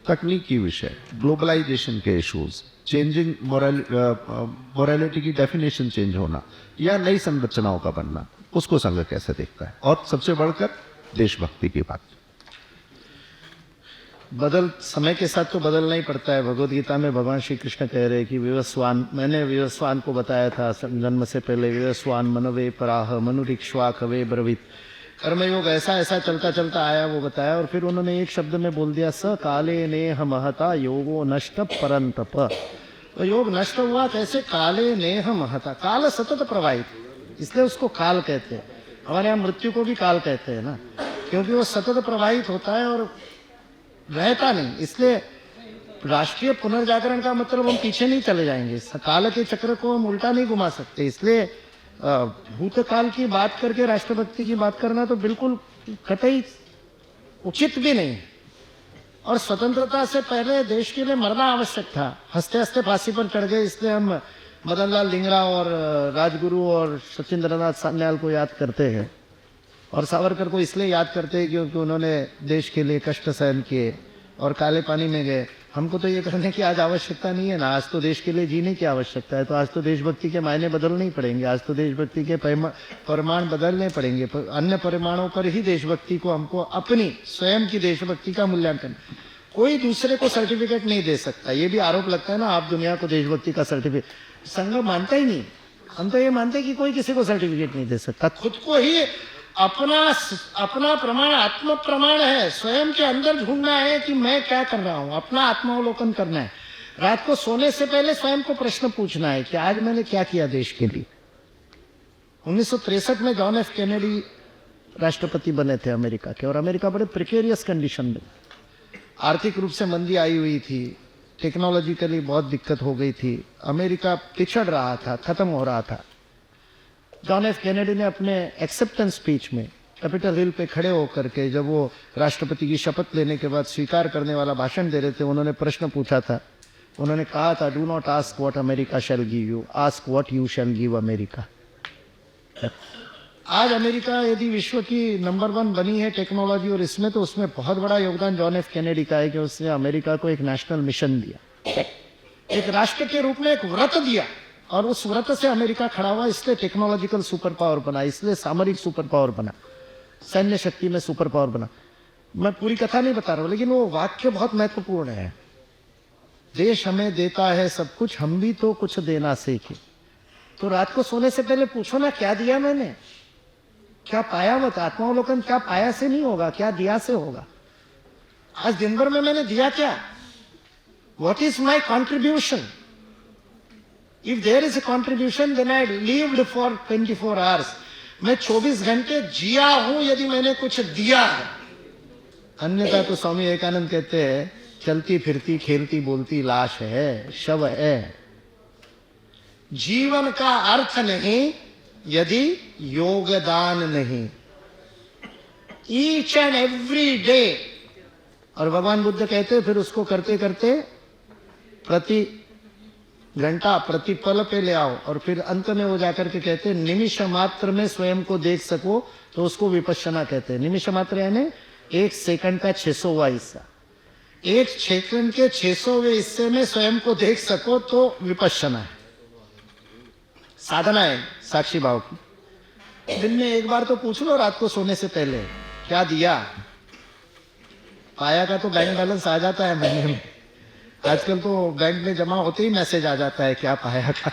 तकनीकी विषय, ग्लोबलाइजेशन के इश्यूज, चेंजिंग मोरालिटी की डेफिनेशन चेंज होना या नई संरचनाओं का बनना, उसको संघ कैसे देखता है, और सबसे बढ़कर देशभक्ति की बात। समय के साथ तो बदलना ही पड़ता है। भगवद गीता में भगवान श्री कृष्ण कह रहे हैं कि विवस्वान, मैंने विवस्वान को बताया था जन्म से पहले, विवस्वान मनवे पराह मनुरिक्ष्वा कवे ब्रवीत, कर्मयोग ऐसा ऐसा चलता चलता आया वो बताया। और फिर उन्होंने एक शब्द में बोल दिया, स काले नेह महता योगो नष्ट परंतप। तो योग नष्ट हुआ कैसे? काले नेह महता, काल सतत प्रवाहित, इसलिए उसको काल कहते हैं। हमारे यहाँ मृत्यु को भी काल कहते हैं ना, क्योंकि वो सतत प्रवाहित होता है और रहता नहीं। इसलिए राष्ट्रीय पुनर्जागरण का मतलब हम पीछे नहीं चले जाएंगे, काल के चक्र को हम उल्टा नहीं घुमा सकते। इसलिए भूतकाल की बात करके राष्ट्रभक्ति की बात करना तो बिल्कुल कतई उचित भी नहीं। और स्वतंत्रता से पहले देश के लिए मरना आवश्यक था। हंसते हंसते फांसी पर चढ़ गए, इसलिए हम मदन लाल धिंगरा और राजगुरु और सचिंद्रनाथ सान्याल को याद करते हैं, और सावरकर को इसलिए याद करते हैं क्योंकि उन्होंने देश के लिए कष्ट सहन किए और काले पानी में गए। हमको तो ये करने की आज आवश्यकता नहीं है ना, आज तो देश के लिए जीने की आवश्यकता है। तो आज तो देशभक्ति के मायने बदलने ही पड़ेंगे, आज तो देशभक्ति के परिमाण बदलने पड़ेंगे। अन्य परिमाणों पर ही देशभक्ति को, हमको अपनी स्वयं की देशभक्ति का मूल्यांकन, कोई दूसरे को सर्टिफिकेट नहीं दे सकता। ये भी आरोप लगता है ना, आप दुनिया को देशभक्ति का सर्टिफिकेट, संघ मानता ही नहीं। हम तो ये मानते कि कोई किसी को सर्टिफिकेट नहीं दे सकता, खुद को ही अपना प्रमाण आत्म प्रमाण है। स्वयं के अंदर ढूंढना है कि मैं क्या कर रहा हूं, अपना आत्मावलोकन करना है। रात को सोने से पहले स्वयं को प्रश्न पूछना है कि आज मैंने क्या किया देश के लिए। 1963 में जॉन एफ कैनेडी राष्ट्रपति बने थे अमेरिका के, और अमेरिका बड़े प्रिकेरियस कंडीशन में, आर्थिक रूप से मंदी आई हुई थी, टेक्नोलॉजिकली बहुत दिक्कत हो गई थी, अमेरिका पिछड़ रहा था, खत्म हो रहा था। जॉन एफ कैनेडी ने अपने एक्सेप्टेंस स्पीच में कैपिटल हिल पे खड़े होकर के, जब वो राष्ट्रपति की शपथ लेने के बाद स्वीकार करने वाला भाषण दे रहे थे, उन्होंने प्रश्न पूछा था। उन्होंने कहा था, do not ask what America shell give you, ask what you shall give America. आज अमेरिका यदि विश्व की नंबर 1 बनी है टेक्नोलॉजी और इसमें, तो उसमें बहुत बड़ा योगदान जॉन एफ कैनेडी का है कि उसने अमेरिका को एक नेशनल मिशन दिया, एक राष्ट्र के रूप में एक व्रत दिया, और उस व्रत से अमेरिका खड़ा हुआ। इसलिए टेक्नोलॉजिकल सुपर पावर बना, इसलिए सामरिक सुपर पावर बना, सैन्य शक्ति में सुपर पावर बना। मैं पूरी कथा नहीं बता रहा हूं, लेकिन वो वाक्य बहुत महत्वपूर्ण है। देश हमें देता है सब कुछ, हम भी तो कुछ देना सीखे। तो रात को सोने से पहले पूछो ना, क्या दिया मैंने, क्या पाया। मत आत्मावलोकन क्या पाया से नहीं होगा, क्या दिया से होगा। आज दिन भर में मैंने दिया क्या, what is my contribution. If there is a contribution, then I lived for 24 hours. मैं 24 घंटे जिया हूं यदि मैंने कुछ दिया है। अन्यथा तो स्वामी विवेकानंद कहते हैं, चलती फिरती खेलती बोलती लाश है, शव है। जीवन का अर्थ नहीं यदि योगदान नहीं। Each and every day. और भगवान बुद्ध कहते हैं, फिर उसको करते करते प्रति घंटा प्रतिपल पे ले आओ, और फिर अंत में वो जाकर के कहते हैं, निमिष मात्र में स्वयं को देख सको तो उसको विपश्यना कहते हैं। निमिष मात्र यानी 1 सेकंड का 600वां हिस्सा। 1 सेकंड के 600वें हिस्से में स्वयं को देख सको तो विपश्यना है। साधना है साक्षी भाव की। दिन में एक बार तो पूछ लो रात को सोने से पहले क्या दिया। पाया का तो बैंक बैलेंस आ जाता है महीने में, आजकल तो बैंक में जमा होते ही मैसेज आ जाता है क्या पाया का।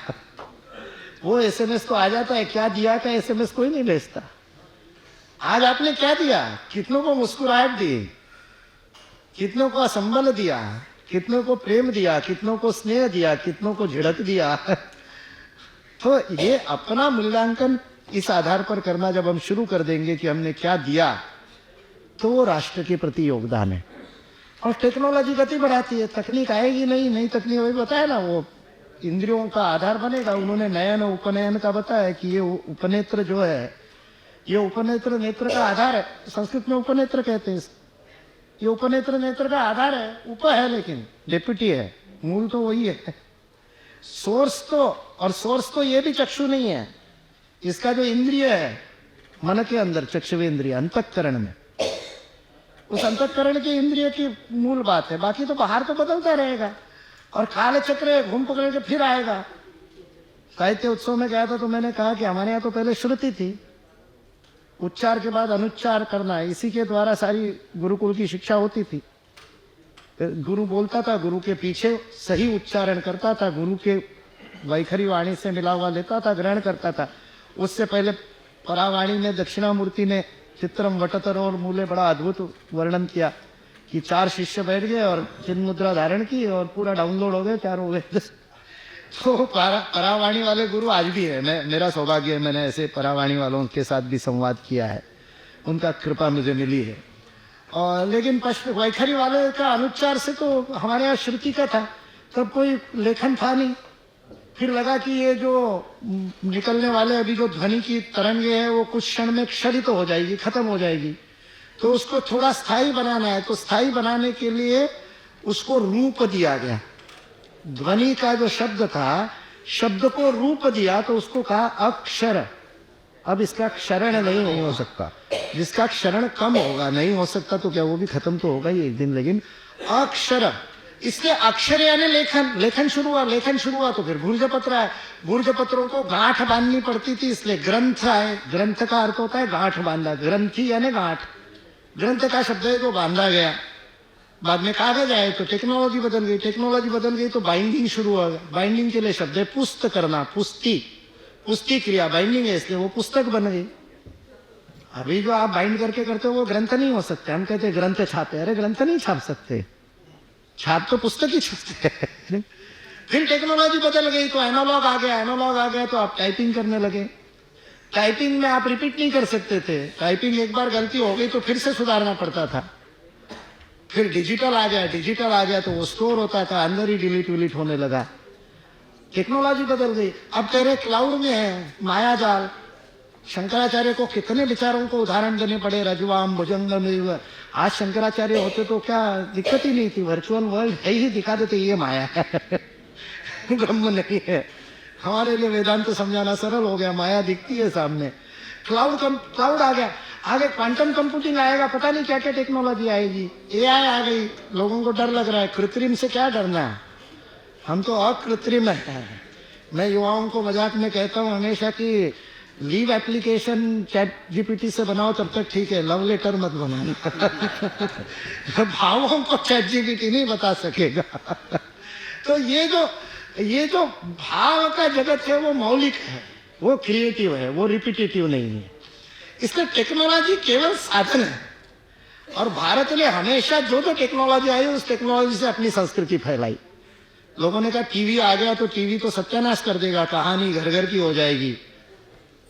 वो एसएमएस तो आ जाता है, क्या दिया का एसएमएस कोई नहीं भेजता। आज आपने क्या दिया, कितनों को मुस्कुराहट दी, कितनों को संबल दिया, कितनों को प्रेम दिया, कितनों को स्नेह दिया, कितनों को झिड़क दिया। तो ये अपना मूल्यांकन इस आधार पर करना जब हम शुरू कर देंगे कि हमने क्या दिया, तो वो राष्ट्र के प्रति योगदान है। और टेक्नोलॉजी गति बढ़ाती है, तकनीक आएगी नहीं, नई तकनीक वही बताया ना, वो इंद्रियों का आधार बनेगा। उन्होंने नयन उपनयन का बताया कि ये उपनेत्र जो है, ये उपनेत्र नेत्र का आधार है। संस्कृत में उपनेत्र कहते हैं इसको। ये उपनेत्र नेत्र का आधार है, उप है लेकिन डेप्यूटी है, मूल तो वही है। सोर्स तो ये भी चक्षु नहीं है, इसका जो इंद्रिय है मन के अंदर, चक्षुवे इंद्रिय अंतःकरण में, उस अंतःकरण के इंद्रिय की मूल बात है। बाकी तो बाहर तो बदलता रहेगा और काल चक्र घूम पकड़ के फिर आएगा। साहित्य उत्सव में गया था तो मैंने कहा कि हमारे यहाँ तो पहले श्रुति थी, उच्चार के बाद अनुच्चार करना, इसी के द्वारा सारी गुरुकुल की शिक्षा होती थी। गुरु बोलता था, गुरु के पीछे सही उच्चारण करता था, गुरु के वैखरी वाणी से मिला हुआ लेता था, ग्रहण करता था। उससे पहले परावाणी में दक्षिणामूर्ति ने चित्रम वटतर और मूले बड़ा अद्भुत वर्णन किया कि 4 शिष्य बैठ गए और चिन्ह मुद्रा धारण की और पूरा डाउनलोड हो गए चारों वेद। तो परावाणी वाले गुरु आज भी है। मेरा सौभाग्य है, मैंने ऐसे परावाणी वालों के साथ भी संवाद किया है, उनका कृपा मुझे मिली है। और लेकिन वैखरी वाले का अनुच्चार से तो हमारे यहाँ श्रुति का था, तब कोई लेखन था नहीं। फिर लगा कि ये जो निकलने वाले अभी जो ध्वनि की तरंगे है वो कुछ क्षण में क्षरित हो जाएगी, खत्म हो जाएगी, तो उसको थोड़ा स्थायी बनाना है। तो स्थायी बनाने के लिए उसको रूप दिया गया। ध्वनि का जो शब्द था, शब्द को रूप दिया तो उसको कहा अक्षर। अब इसका क्षरण नहीं हो सकता, जिसका क्षरण कम होगा, नहीं हो सकता तो क्या वो भी खत्म तो होगा ही एक दिन, लेकिन अक्षर। इसलिए अक्षर यानी लेखन शुरू हुआ तो फिर भूर्जपत्र है। भूर्जपत्रों को गांठ बांधनी पड़ती थी, इसलिए ग्रंथ आए। ग्रंथ का अर्थ होता है गांठ बांधा, ग्रंथी यानी गांठ। ग्रंथ का शब्द है जो बांधा गया। बाद में कागज आए तो टेक्नोलॉजी बदल गई तो बाइंडिंग शुरू हो गया। बाइंडिंग के लिए शब्द है पुस्त करना, पुस्ती क्रिया बाइंडिंग है, इसलिए वो पुस्तक बन गई। अभी जो आप बाइंड करके करते हो वो ग्रंथ नहीं हो सकते। हम कहते हैं ग्रंथ छापे, अरे ग्रंथ नहीं छाप सकते, छाप तो पुस्तक ही छापते हैं। फिर टेक्नोलॉजी बदल गई तो एनालॉग आ गया तो आप टाइपिंग करने लगे। टाइपिंग में आप रिपीट नहीं कर सकते थे, टाइपिंग एक बार गलती हो गई तो फिर से सुधारना पड़ता था। फिर डिजिटल आ गया तो वो स्टोर होता था, अंदर ही डिलीट होने लगा। टेक्नोलॉजी बदल गई। अब तेरे क्लाउड में है मायाजाल। शंकराचार्य को कितने विचारों को उदाहरण देने पड़े, रजवाम भुजंगम। आज शंकराचार्य होते तो क्या दिक्कत ही नहीं थी, वर्चुअल वर्ल्ड है ही, दिखा देते ये माया है, ब्रह्म नहीं है। हमारे लिए वेदांत समझाना सरल हो गया, माया दिखती है सामने। क्लाउड आ गया, आगे क्वांटम कंप्यूटिंग आएगा, पता नहीं क्या क्या टेक्नोलॉजी आएगी। एआई आ गई, लोगों को डर लग रहा है। कृत्रिम से क्या डरना है, हम तो अकृत्रिम है। मैं युवाओं को मजाक में कहता हूँ हमेशा कि लीव एप्लीकेशन चैट जीपीटी से बनाओ तब तक ठीक है, लव लेटर मत बनाओ। भावों को चैट जीपीटी नहीं बता सकेगा। तो ये जो भाव का जगत है वो मौलिक है, वो क्रिएटिव है, वो रिपीटेटिव नहीं है। इसलिए टेक्नोलॉजी केवल साधन है। और भारत ने हमेशा जो टेक्नोलॉजी आई उस टेक्नोलॉजी से अपनी संस्कृति फैलाई। लोगों ने कहा टीवी आ गया तो टीवी तो सत्यानाश कर देगा, कहानी घर घर की हो जाएगी।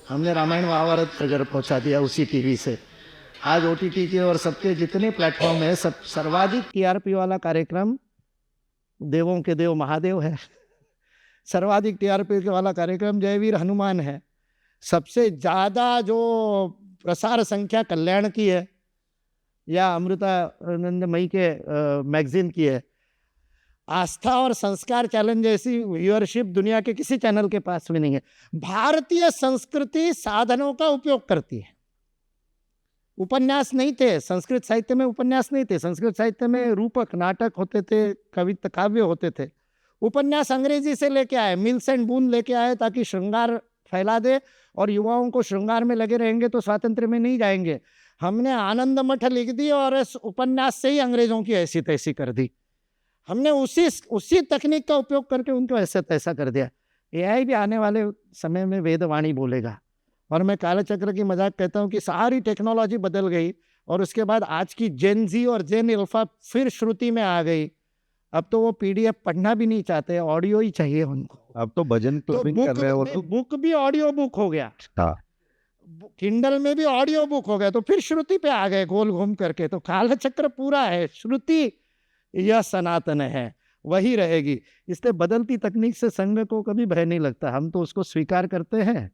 हमने रामायण महाभारत घर घर पहुंचा दिया उसी टीवी से। आज ओटीटी के और सबके जितने प्लेटफॉर्म है, सब सर्वाधिक टीआरपी वाला कार्यक्रम देवों के देव महादेव है। सर्वाधिक टीआरपी वाला कार्यक्रम जयवीर हनुमान है। सबसे ज़्यादा जो प्रसार संख्या कल्याण की है या अमृतानंदमयी के मैगजीन की है। आस्था और संस्कार चैनल जैसी व्यूअरशिप दुनिया के किसी चैनल के पास भी नहीं है। भारतीय संस्कृति साधनों का उपयोग करती है। उपन्यास नहीं थे संस्कृत साहित्य में, उपन्यास नहीं थे संस्कृत साहित्य में, रूपक नाटक होते थे, काव्य होते थे। उपन्यास अंग्रेजी से लेके आए, मिल्स एंड बून लेके आए ताकि श्रृंगार फैला दे और युवाओं को श्रृंगार में लगे रहेंगे तो स्वातंत्र्य में नहीं जाएंगे। हमने आनंद मठ लिख दी और इस उपन्यास से ही अंग्रेजों की ऐसी तैसी कर दी। हमने उसी तकनीक का उपयोग करके उनको ऐसा तैसा कर दिया। एआई भी आने वाले समय में वेदवाणी बोलेगा। और मैं कालचक्र की मजाक कहता हूँ कि सारी टेक्नोलॉजी बदल गई और उसके बाद आज की जेन जी और जेन अल्फा फिर श्रुति में आ गई। अब तो वो पीडीएफ पढ़ना भी नहीं चाहते, ऑडियो ही चाहिए उनको। अब तो भजन तो क्लबिंग कर रहे हैं वो लोग। बुक भी ऑडियो बुक हो गया, हाँ, किंडल में भी ऑडियो बुक हो गया, तो फिर श्रुति पे आ गए गोल घूम करके। तो कालचक्र पूरा है, श्रुति यह सनातन है, वही रहेगी। इसलिए बदलती तकनीक से संघ को कभी भय नहीं लगता, हम तो उसको स्वीकार करते हैं।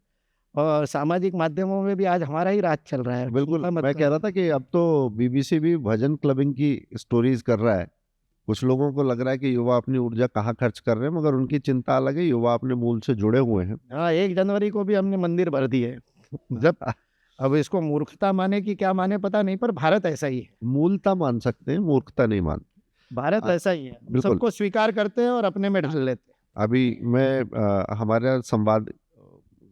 और सामाजिक माध्यमों में भी आज हमारा ही राज चल रहा है। बिल्कुल। मतलब मैं कह रहा था कि अब तो बीबीसी भी भजन क्लबिंग की स्टोरीज कर रहा है। कुछ लोगों को लग रहा है कि युवा अपनी ऊर्जा कहाँ खर्च कर रहे हैं, मगर उनकी चिंता अलग है, युवा अपने मूल से जुड़े हुए हैं। हाँ, 1 जनवरी को भी हमने मंदिर भर दिए। जब अब इसको मूर्खता माने कि क्या माने पता नहीं, पर भारत ऐसा ही है। मूलता मान सकते हैं, मूर्खता नहीं मान। भारत ऐसा ही है, बिल्कुल। सबको स्वीकार करते हैं और अपने में ढल लेते हैं। अभी हमारा संवाद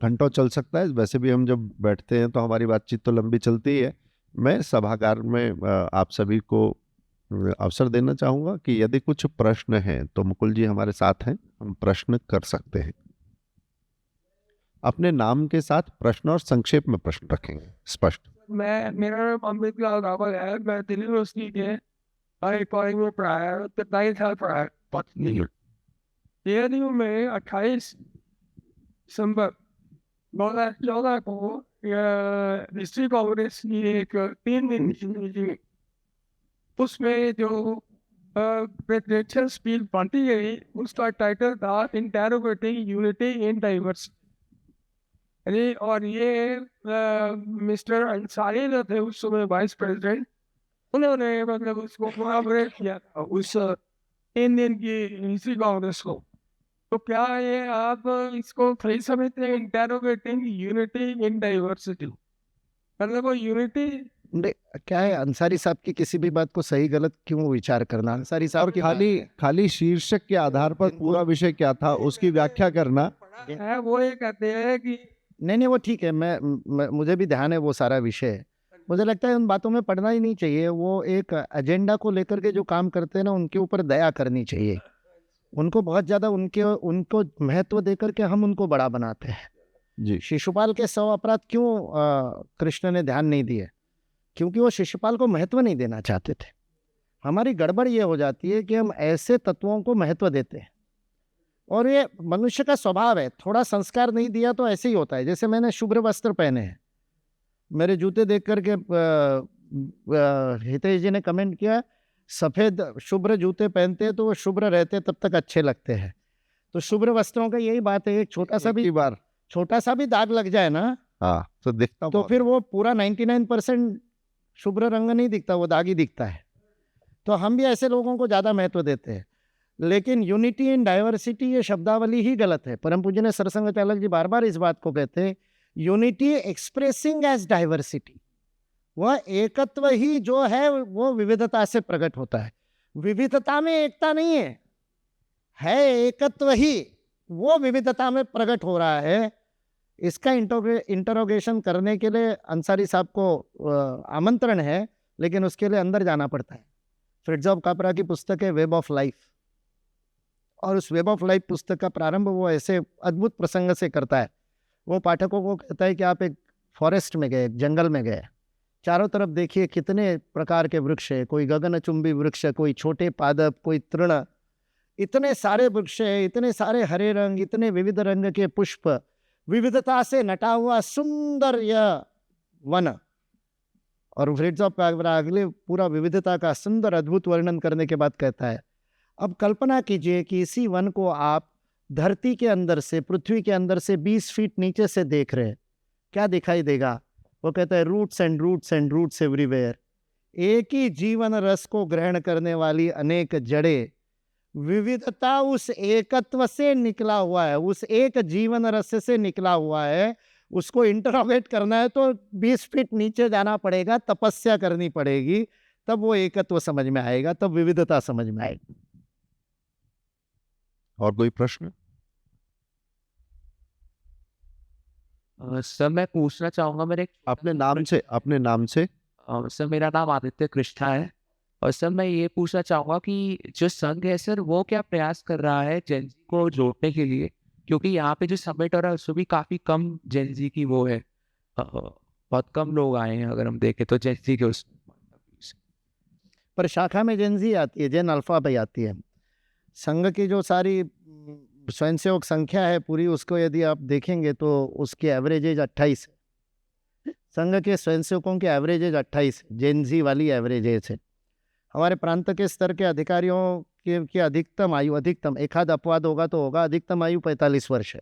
घंटों चल सकता है। वैसे भी हम जब बैठते हैं तो हमारी बातचीत तो लंबी चलती ही है। मैं सभागार में आप सभी को अवसर देना चाहूँगा कि यदि कुछ प्रश्न हैं तो मुकुल जी हमारे साथ हैं, हम प्रश्न कर सकते हैं। अपने नाम के साथ प्रश्न और संक्षेप में प्रश्न रखेंगे, स्पष्ट। मेरा नाम अमृत लाल रावल है। मैं दिल्ली यूनिवर्सिटी के कॉलेज में पढ़ा है, 23 साल पढ़ा है। जेएनयू में 28 दिसंबर 2014 को डिस्ट्रिक्ट कांग्रेस की एक 3 दिन की मीटिंग, उसमें जो प्रेसिडेंशियल स्पीच बांटी गई उसका टाइटल था इंटरोगेटिंग यूनिटी इन डाइवर्सिटी। और ये मिस्टर अंसारी जो थे उस समय वाइस प्रेसिडेंट, उन्होंने मतलब उसको कोलैबोरेट किया था उस 3 दिन की इसी कांग्रेस को। तो क्या ये आप इसको सही समझते हैं, इंटरोगेटिंग यूनिटी इन डाइवर्सिटी? मतलब वो यूनिटी क्या है, अंसारी साहब की किसी भी बात को सही गलत क्यों विचार करना? अंसारी साहब की खाली शीर्षक के आधार पर पूरा विषय क्या था उसकी व्याख्या करना है, वो ये कहते हैं कि नहीं, वो ठीक है। मुझे भी ध्यान है वो सारा विषय। मुझे लगता है उन बातों में पढ़ना ही नहीं चाहिए। वो एक एजेंडा को लेकर के जो काम करते हैं ना, उनके ऊपर दया करनी चाहिए। उनको बहुत ज्यादा उनको महत्व देकर के हम उनको बड़ा बनाते हैं जी। शिशुपाल के 100 अपराध क्यों कृष्ण ने ध्यान नहीं दिए? क्योंकि वो शिशुपाल को महत्व नहीं देना चाहते थे। हमारी गड़बड़ ये हो जाती है कि हम ऐसे तत्वों को महत्व देते हैं, और ये मनुष्य का स्वभाव है। थोड़ा संस्कार नहीं दिया तो ऐसे ही होता है। जैसे मैंने शुभ्र वस्त्र पहने हैं, मेरे जूते देख करके हितेश जी ने कमेंट किया, सफेद शुभ्र जूते पहनते हैं तो वो शुभ्र रहते तब तक अच्छे लगते हैं। तो शुभ्र वस्त्रों का यही बात है, एक छोटा सा भी दाग लग जाए ना, हाँ, तो दिखता तो फिर वो पूरा 99% शुभ्र रंग नहीं दिखता, वो दाग ही दिखता है। तो हम भी ऐसे लोगों को ज्यादा महत्व देते हैं। लेकिन यूनिटी इन डाइवर्सिटी ये शब्दावली ही गलत है। परम पूज्य ने सरसंघ चालक जी बार बार इस बात को कहते हैं, यूनिटी एक्सप्रेसिंग एज डाइवर्सिटी। वह एकत्व ही जो है वो विविधता से प्रकट होता है। विविधता में एकता नहीं है एकत्व ही वो विविधता में प्रकट हो रहा है। इसका इंटरोगेशन करने के लिए अंसारी साहब को आमंत्रण है, लेकिन उसके लिए अंदर जाना पड़ता है। फ्रिट्जॉफ कापरा की पुस्तक है वेब ऑफ लाइफ, और उस वेब ऑफ लाइफ पुस्तक का प्रारंभ वो ऐसे अद्भुत प्रसंग से करता है। वो पाठकों को कहता है कि आप एक फॉरेस्ट में गए, जंगल में गए, चारों तरफ देखिए कितने प्रकार के वृक्ष है, कोई गगनचुंबी वृक्ष, कोई छोटे पादप, कोई तृण, इतने सारे वृक्ष है, इतने सारे हरे रंग, इतने विविध रंग के पुष्प, विविधता से नटा हुआ सुंदर यह वन। और फ्रिट्जॉफ कापरा अगले पूरा विविधता का सुंदर अद्भुत वर्णन करने के बाद कहता है, अब कल्पना कीजिए कि इसी वन को आप धरती के अंदर से, पृथ्वी के अंदर से 20 फीट नीचे से देख रहे हैं, क्या दिखाई देगा? वो कहता है roots and roots and roots everywhere. एक ही जीवन रस को ग्रहण करने वाली अनेक जड़ें, विविधता उस एकत्व से निकला हुआ है, उस एक जीवन रस से निकला हुआ है। उसको इंटरोगेट करना है तो 20 फीट नीचे जाना पड़ेगा, तपस्या करनी पड़ेगी, तब वो एकत्व समझ में आएगा, तब विविधता समझ में आएगी। और कोई प्रश्न? सर मैं पूछना चाहूँगा मेरे अपने नाम से सर मेरा नाम आदित्य कृष्णा है और सर मैं ये पूछना चाहूँगा कि जो संघ है सर वो क्या प्रयास कर रहा है जेन जी को जोड़ने के लिए, क्योंकि यहाँ पे जो समिट हो रहा है उसमें भी काफ़ी कम जेन जी की वो है, बहुत कम लोग आए हैं अगर हम देखें तो जेन जी के उस पर शाखा में जेन जी आती है, जेन अल्फा पे आती है। संघ की जो सारी स्वयंसेवक संख्या है पूरी, उसको यदि आप देखेंगे तो उसकी एवरेज एज 28 है। संघ के स्वयंसेवकों की एवरेज एज 28 जेन जी वाली एवरेज एज है। हमारे प्रांत के स्तर के अधिकारियों की अधिकतम आयु, अधिकतम एक आध अपवाद होगा तो होगा, अधिकतम आयु 45 वर्ष है।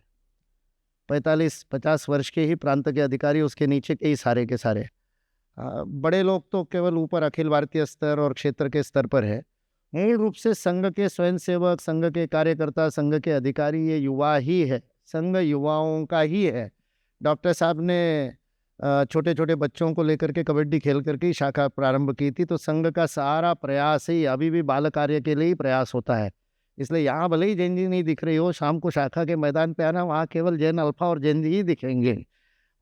45-50 वर्ष के ही प्रांत के अधिकारी, उसके नीचे के ही सारे के सारे। बड़े लोग तो केवल ऊपर अखिल भारतीय स्तर और क्षेत्र के स्तर पर है। मूल रूप से संघ के स्वयंसेवक, संघ के कार्यकर्ता, संघ के अधिकारी ये युवा ही है, संघ युवाओं का ही है। डॉक्टर साहब ने छोटे छोटे बच्चों को लेकर के कबड्डी खेल करके शाखा प्रारंभ की थी, तो संघ का सारा प्रयास ही अभी भी बाल कार्य के लिए ही प्रयास होता है। इसलिए यहाँ भले ही जैन जी नहीं दिख रही हो, शाम को शाखा के मैदान पे आना, वहाँ केवल जैन अल्फा और जैन जी ही दिखेंगे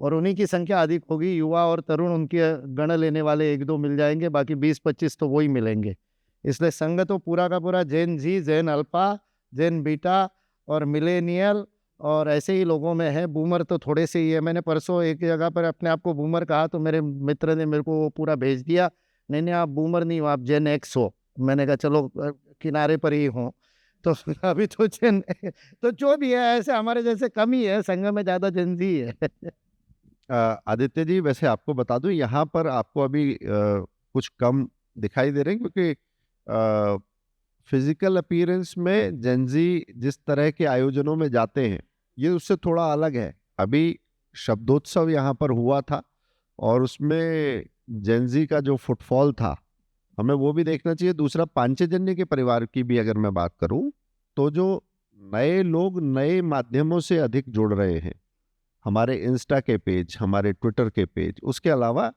और उन्हीं की संख्या अधिक होगी। युवा और तरुण उनके गण लेने वाले एक दो मिल जाएंगे, बाकी 20-25 तो वही मिलेंगे। इसलिए संघ तो पूरा का पूरा जैन जी, जैन अल्फा, जैन बीटा और मिलेनियल और ऐसे ही लोगों में है। बूमर तो थोड़े से ही है। मैंने परसों एक जगह पर अपने आप को बूमर कहा तो मेरे मित्र ने मेरे को वो पूरा भेज दिया, नहीं नहीं आप बूमर नहीं हो, आप जेन एक्स हो। मैंने कहा चलो किनारे पर ही हूँ। तो अभी तो जेन, तो जो भी है ऐसे हमारे जैसे कम ही है, संघ में ज़्यादा जेन जी है। आदित्य जी, वैसे आपको बता दूं यहाँ पर आपको अभी कुछ कम दिखाई दे रहे हैं, क्योंकि फिजिकल अपीयरेंस में जेनजी जिस तरह के आयोजनों में जाते हैं ये उससे थोड़ा अलग है। अभी शब्दोत्सव यहाँ पर हुआ था और उसमें जेनजी का जो फुटफॉल था हमें वो भी देखना चाहिए। दूसरा, पांचजन्य के परिवार की भी अगर मैं बात करूं तो जो नए लोग नए माध्यमों से अधिक जुड़ रहे हैं, हमारे इंस्टा के पेज, हमारे ट्विटर के पेज, उसके अलावा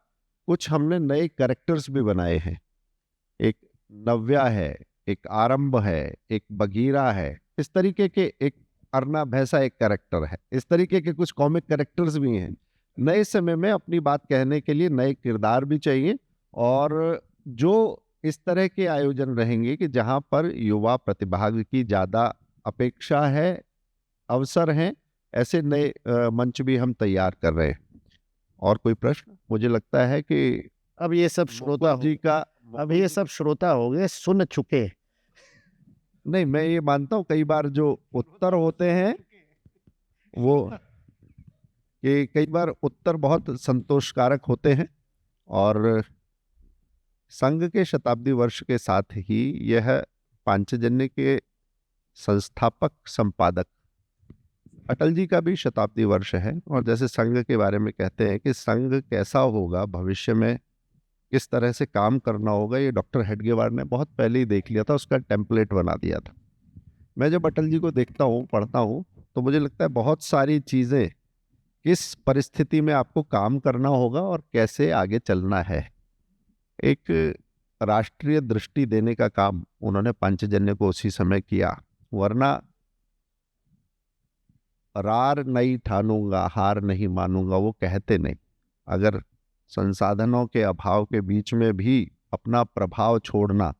कुछ हमने नए कैरेक्टर्स भी बनाए हैं। एक नव्या है, एक आरंभ है, एक बगीरा है, इस तरीके के, एक अर्ना भैंसा एक कैरेक्टर है, इस तरीके के कुछ कॉमिक कैरेक्टर्स भी हैं। नए समय में अपनी बात कहने के लिए नए किरदार भी चाहिए और जो इस तरह के आयोजन रहेंगे कि जहां पर युवा प्रतिभाग की ज्यादा अपेक्षा है, अवसर हैं, ऐसे नए मंच भी हम तैयार कर रहे हैं। और कोई प्रश्न? मुझे लगता है कि अब ये सब श्रोता जी का, अब ये सब श्रोता हो गए सुन चुके। नहीं, मैं ये मानता हूँ कई बार जो उत्तर होते हैं वो कि कई बार उत्तर बहुत संतोषकारक होते हैं। और संघ के शताब्दी वर्ष के साथ ही यह पांचजन्य के संस्थापक संपादक अटल जी का भी शताब्दी वर्ष है। और जैसे संघ के बारे में कहते हैं कि संघ कैसा होगा भविष्य में, किस तरह से काम करना होगा, ये डॉक्टर हेडगेवार ने बहुत पहले ही देख लिया था, उसका टेम्पलेट बना दिया था। मैं जब अटल जी को देखता हूँ, पढ़ता हूँ, तो मुझे लगता है बहुत सारी चीज़ें, किस परिस्थिति में आपको काम करना होगा और कैसे आगे चलना है, एक राष्ट्रीय दृष्टि देने का काम उन्होंने पांचजन्य को उसी समय किया। वरना रार नहीं ठानूंगा, हार नहीं मानूंगा, वो कहते नहीं। अगर संसाधनों के अभाव के बीच में भी अपना प्रभाव छोड़ना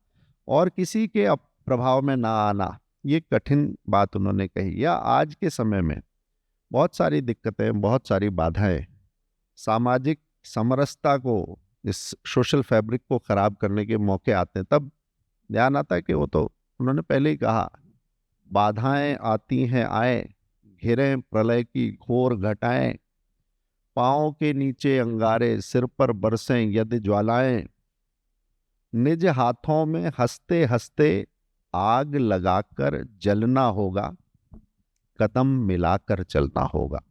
और किसी के प्रभाव में ना आना, ये कठिन बात उन्होंने कही। या आज के समय में बहुत सारी दिक्कतें, बहुत सारी बाधाएं सामाजिक समरसता को, इस सोशल फैब्रिक को खराब करने के मौके आते हैं, तब ध्यान आता है कि वो तो उन्होंने पहले ही कहा, बाधाएं आती हैं आए, घिरे प्रलय की घोर घटाएं, पाँव के नीचे अंगारे, सिर पर बरसें यदि ज्वालाएं, निज हाथों में हंसते हंसते आग लगाकर जलना होगा, कदम मिलाकर चलना होगा।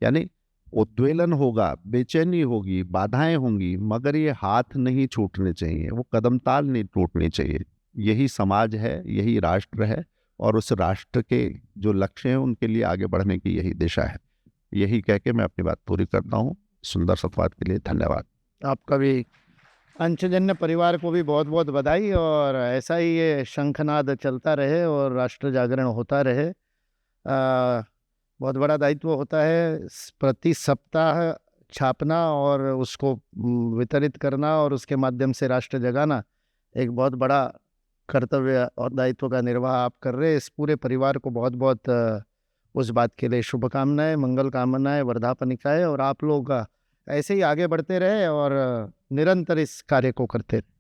यानी उद्वेलन होगा, बेचैनी होगी, बाधाएं होंगी, मगर ये हाथ नहीं छूटने चाहिए, वो कदम ताल नहीं टूटनी चाहिए। यही समाज है, यही राष्ट्र है और उस राष्ट्र के जो लक्ष्य हैं उनके लिए आगे बढ़ने की यही दिशा है। यही कह के मैं अपनी बात पूरी करता हूँ। सुंदर संवाद के लिए धन्यवाद। आपका भी, पंचजन्य परिवार को भी बहुत बहुत बधाई और ऐसा ही ये शंखनाद चलता रहे और राष्ट्र जागरण होता रहे। बहुत बड़ा दायित्व होता है प्रति सप्ताह छापना और उसको वितरित करना और उसके माध्यम से राष्ट्र जगाना एक बहुत बड़ा कर्तव्य और दायित्व का निर्वाह आप कर रहे हैं। इस पूरे परिवार को बहुत बहुत उस बात के लिए शुभकामनाएं, मंगल कामनाएं, वर्धापनिकाएं, और आप लोग ऐसे ही आगे बढ़ते रहे और निरंतर इस कार्य को करते रहे।